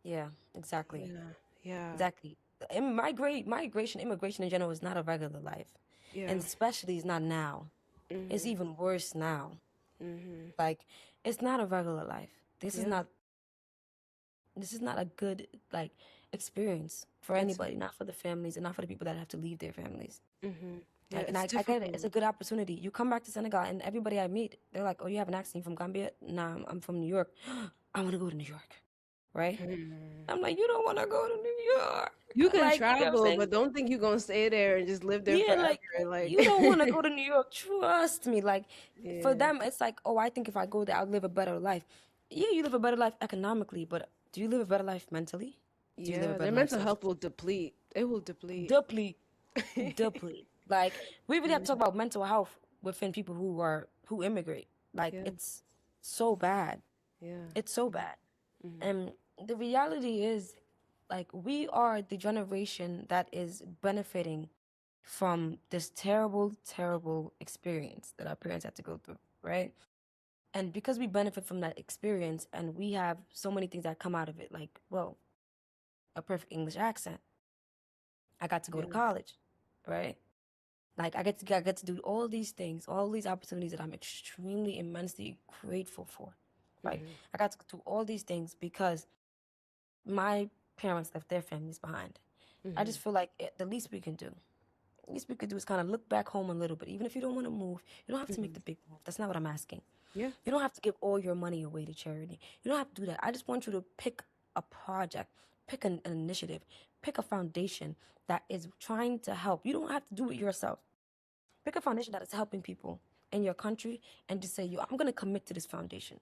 S2: Yeah. Exactly.
S1: Yeah. Yeah.
S2: Exactly. Migration, immigration in general is not a regular life.
S1: Yeah.
S2: And especially it's not now. It's
S1: Mhm.
S2: even worse now.
S1: Mhm.
S2: Like, it's not a regular life. This is
S1: Yeah.
S2: not this is not a good like experience for
S1: It's
S2: anybody, not for the families and not for the people that have to leave their families.
S1: mhm. Yeah,
S2: Like, and
S1: it's
S2: I get it. It's a
S1: difficult.
S2: good opportunity. You come back to Senegal, and everybody I meet, they're like, "Oh, you have an accent from Gambia?" Nah, I'm from New York. I want to go to New York, right?
S1: Mhm.
S2: I'm like, you don't want to go to New York,
S1: You can
S2: like, you know what I'm
S1: travel,
S2: saying?
S1: but don't think you're gonna stay there and just live there
S2: Yeah,
S1: forever.
S2: like,
S1: Like,
S2: you don't want to go to New York. Trust me. Like, for
S1: yeah,
S2: them, it's like, oh, I think if I go there, I'll live a better life. Yeah, you live a better life economically, but do you live a better life mentally? Do you live a
S1: yeah. Their
S2: better life
S1: mental health
S2: socially?
S1: will deplete. It will deplete.
S2: Deplete, deplete. Like, we really have to talk
S1: Yeah,
S2: about mental health within people who immigrate. Like,
S1: yeah,
S2: it's so bad.
S1: yeah.
S2: It's so bad.
S1: Mhm.
S2: And the reality is, like, we are the generation that is benefiting from this terrible, terrible experience that our parents had to go through, right? And because we benefit from that experience and we have so many things that come out of it, like, well, a perfect English accent. I got to go to
S1: Yeah.
S2: college, right? Like, I get to do all these things, all these opportunities that I'm extremely immensely grateful for, right?
S1: Mhm.
S2: I got to do all these things because my parents left their families behind. I
S1: Mhm.
S2: just feel like the least we can do, the least we could do is kind of look back home a little bit. Even if you don't want to move, you don't have to make
S1: Mhm.
S2: the big move. That's not what I'm asking.
S1: Yeah.
S2: You don't have to give all your money away to charity. You don't have to do that. I just want you to pick a project, pick an initiative, pick a foundation that is trying to help. You don't have to do it yourself. Pick a foundation that is helping people in your country and just say, yo, I'm going to commit to this foundation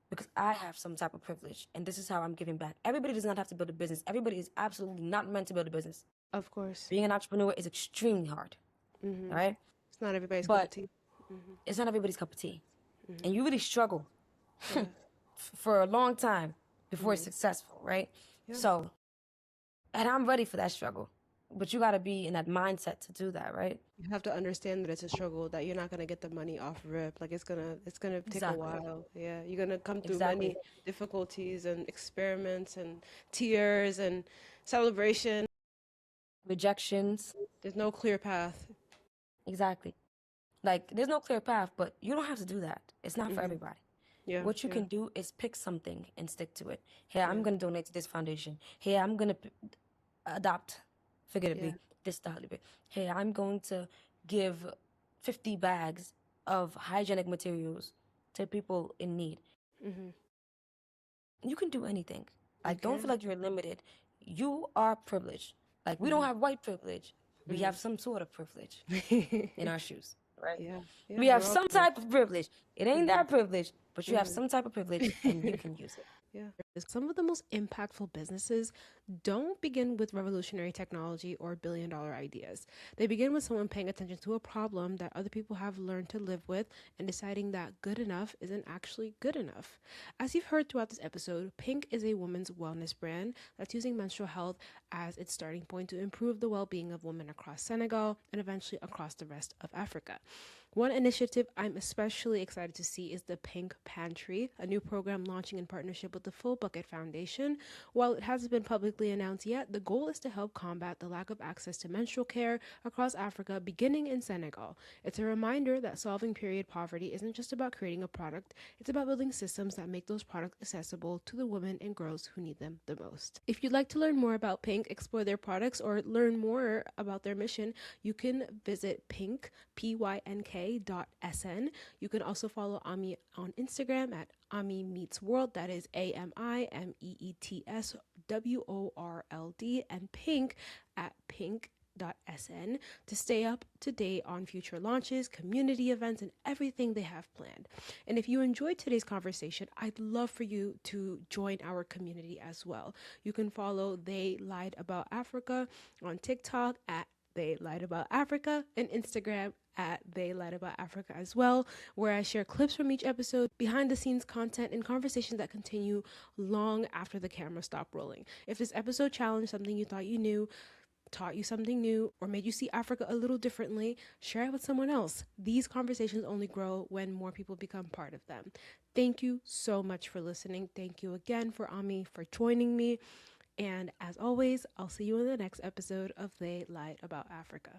S2: because I have some type of privilege and this is how I'm giving back. Everybody does not have to build a business. Everybody is absolutely not meant to build a business.
S1: Of course.
S2: Being an entrepreneur is extremely hard, all
S1: Mhm.
S2: right?
S1: It's not everybody's cup of
S2: But
S1: tea. Mhm.
S2: it's not everybody's cup of tea. And
S1: Mhm.
S2: you really struggle
S1: Yeah.
S2: for a long time before it's
S1: Mhm.
S2: successful, right?
S1: Yeah.
S2: So, and I'm ready for that struggle. But you got to be in that mindset to do that, right?
S1: You have to understand that it's a struggle, that you're not gonna get the money off rip. Like it's gonna take a
S2: Exactly.
S1: while. Yeah. You're gonna come through
S2: Exactly.
S1: many difficulties and experiments and tears and celebration.
S2: Rejections.
S1: There's no clear path.
S2: Exactly. Like, there's no clear path, but you don't have to do that. It's not for
S1: Mhm.
S2: everybody.
S1: Yeah.
S2: What you
S1: Yeah.
S2: can do is pick something and stick to it. Hey, I'm
S1: Yeah.
S2: going to donate to this foundation. Hey, I'm going to adopt,
S1: Yeah.
S2: figuratively, this Taliban. Hey, I'm going to give 50 bags of hygienic materials to people in need.
S1: Mhm.
S2: You can do anything.
S1: You
S2: Like, don't feel
S1: can.
S2: like you're limited. You are privileged. Like, we don't
S1: Mhm.
S2: have white privilege. We have
S1: Mhm.
S2: some sort of privilege in our shoes, right?
S1: Yeah. Yeah.
S2: We have
S1: We're all
S2: some
S1: privileged.
S2: type of privilege. It ain't
S1: Mhm.
S2: that privilege, but you have
S1: Mhm.
S2: some type of privilege and you can use it.
S1: Yeah. Some of the most impactful businesses don't begin with revolutionary technology or billion-dollar ideas. They begin with someone paying attention to a problem that other people have learned to live with and deciding that good enough isn't actually good enough. As you've heard throughout this episode, Pink is a women's wellness brand that's using menstrual health as its starting point to improve the well being of women across Senegal and eventually across the rest of Africa. One initiative I'm especially excited to see is the Pink Pantry, a new program launching in partnership with the Full Bucket Foundation. While it hasn't been publicly announced yet, the goal is to help combat the lack of access to menstrual care across Africa, beginning in Senegal. It's a reminder that solving period poverty isn't just about creating a product, it's about building systems that make those products accessible to the women and girls who need them the most. If you'd like to learn more about Pink, explore their products, or learn more about their mission, you can visit Pink, PYNK.SN. You can also follow Ami on Instagram at Ami Meets World. That is AMIMEETSWORLD, and Pink at Pink.SN to stay up to date on future launches, community events, and everything they have planned. And if you enjoyed today's conversation, I'd love for you to join our community as well. You can follow They Lied About Africa on TikTok at They Lied About Africa and Instagram at They Lied About Africa as well, where I share clips from each episode, behind the scenes content, and conversations that continue long after the camera stop rolling. If this episode challenged something you thought you knew, taught you something new, or made you see Africa a little differently, share it with someone else. These conversations only grow when more people become part of them. Thank you so much for listening. Thank you again for Ami for joining me. And as always, I'll see you in the next episode of They Lied About Africa.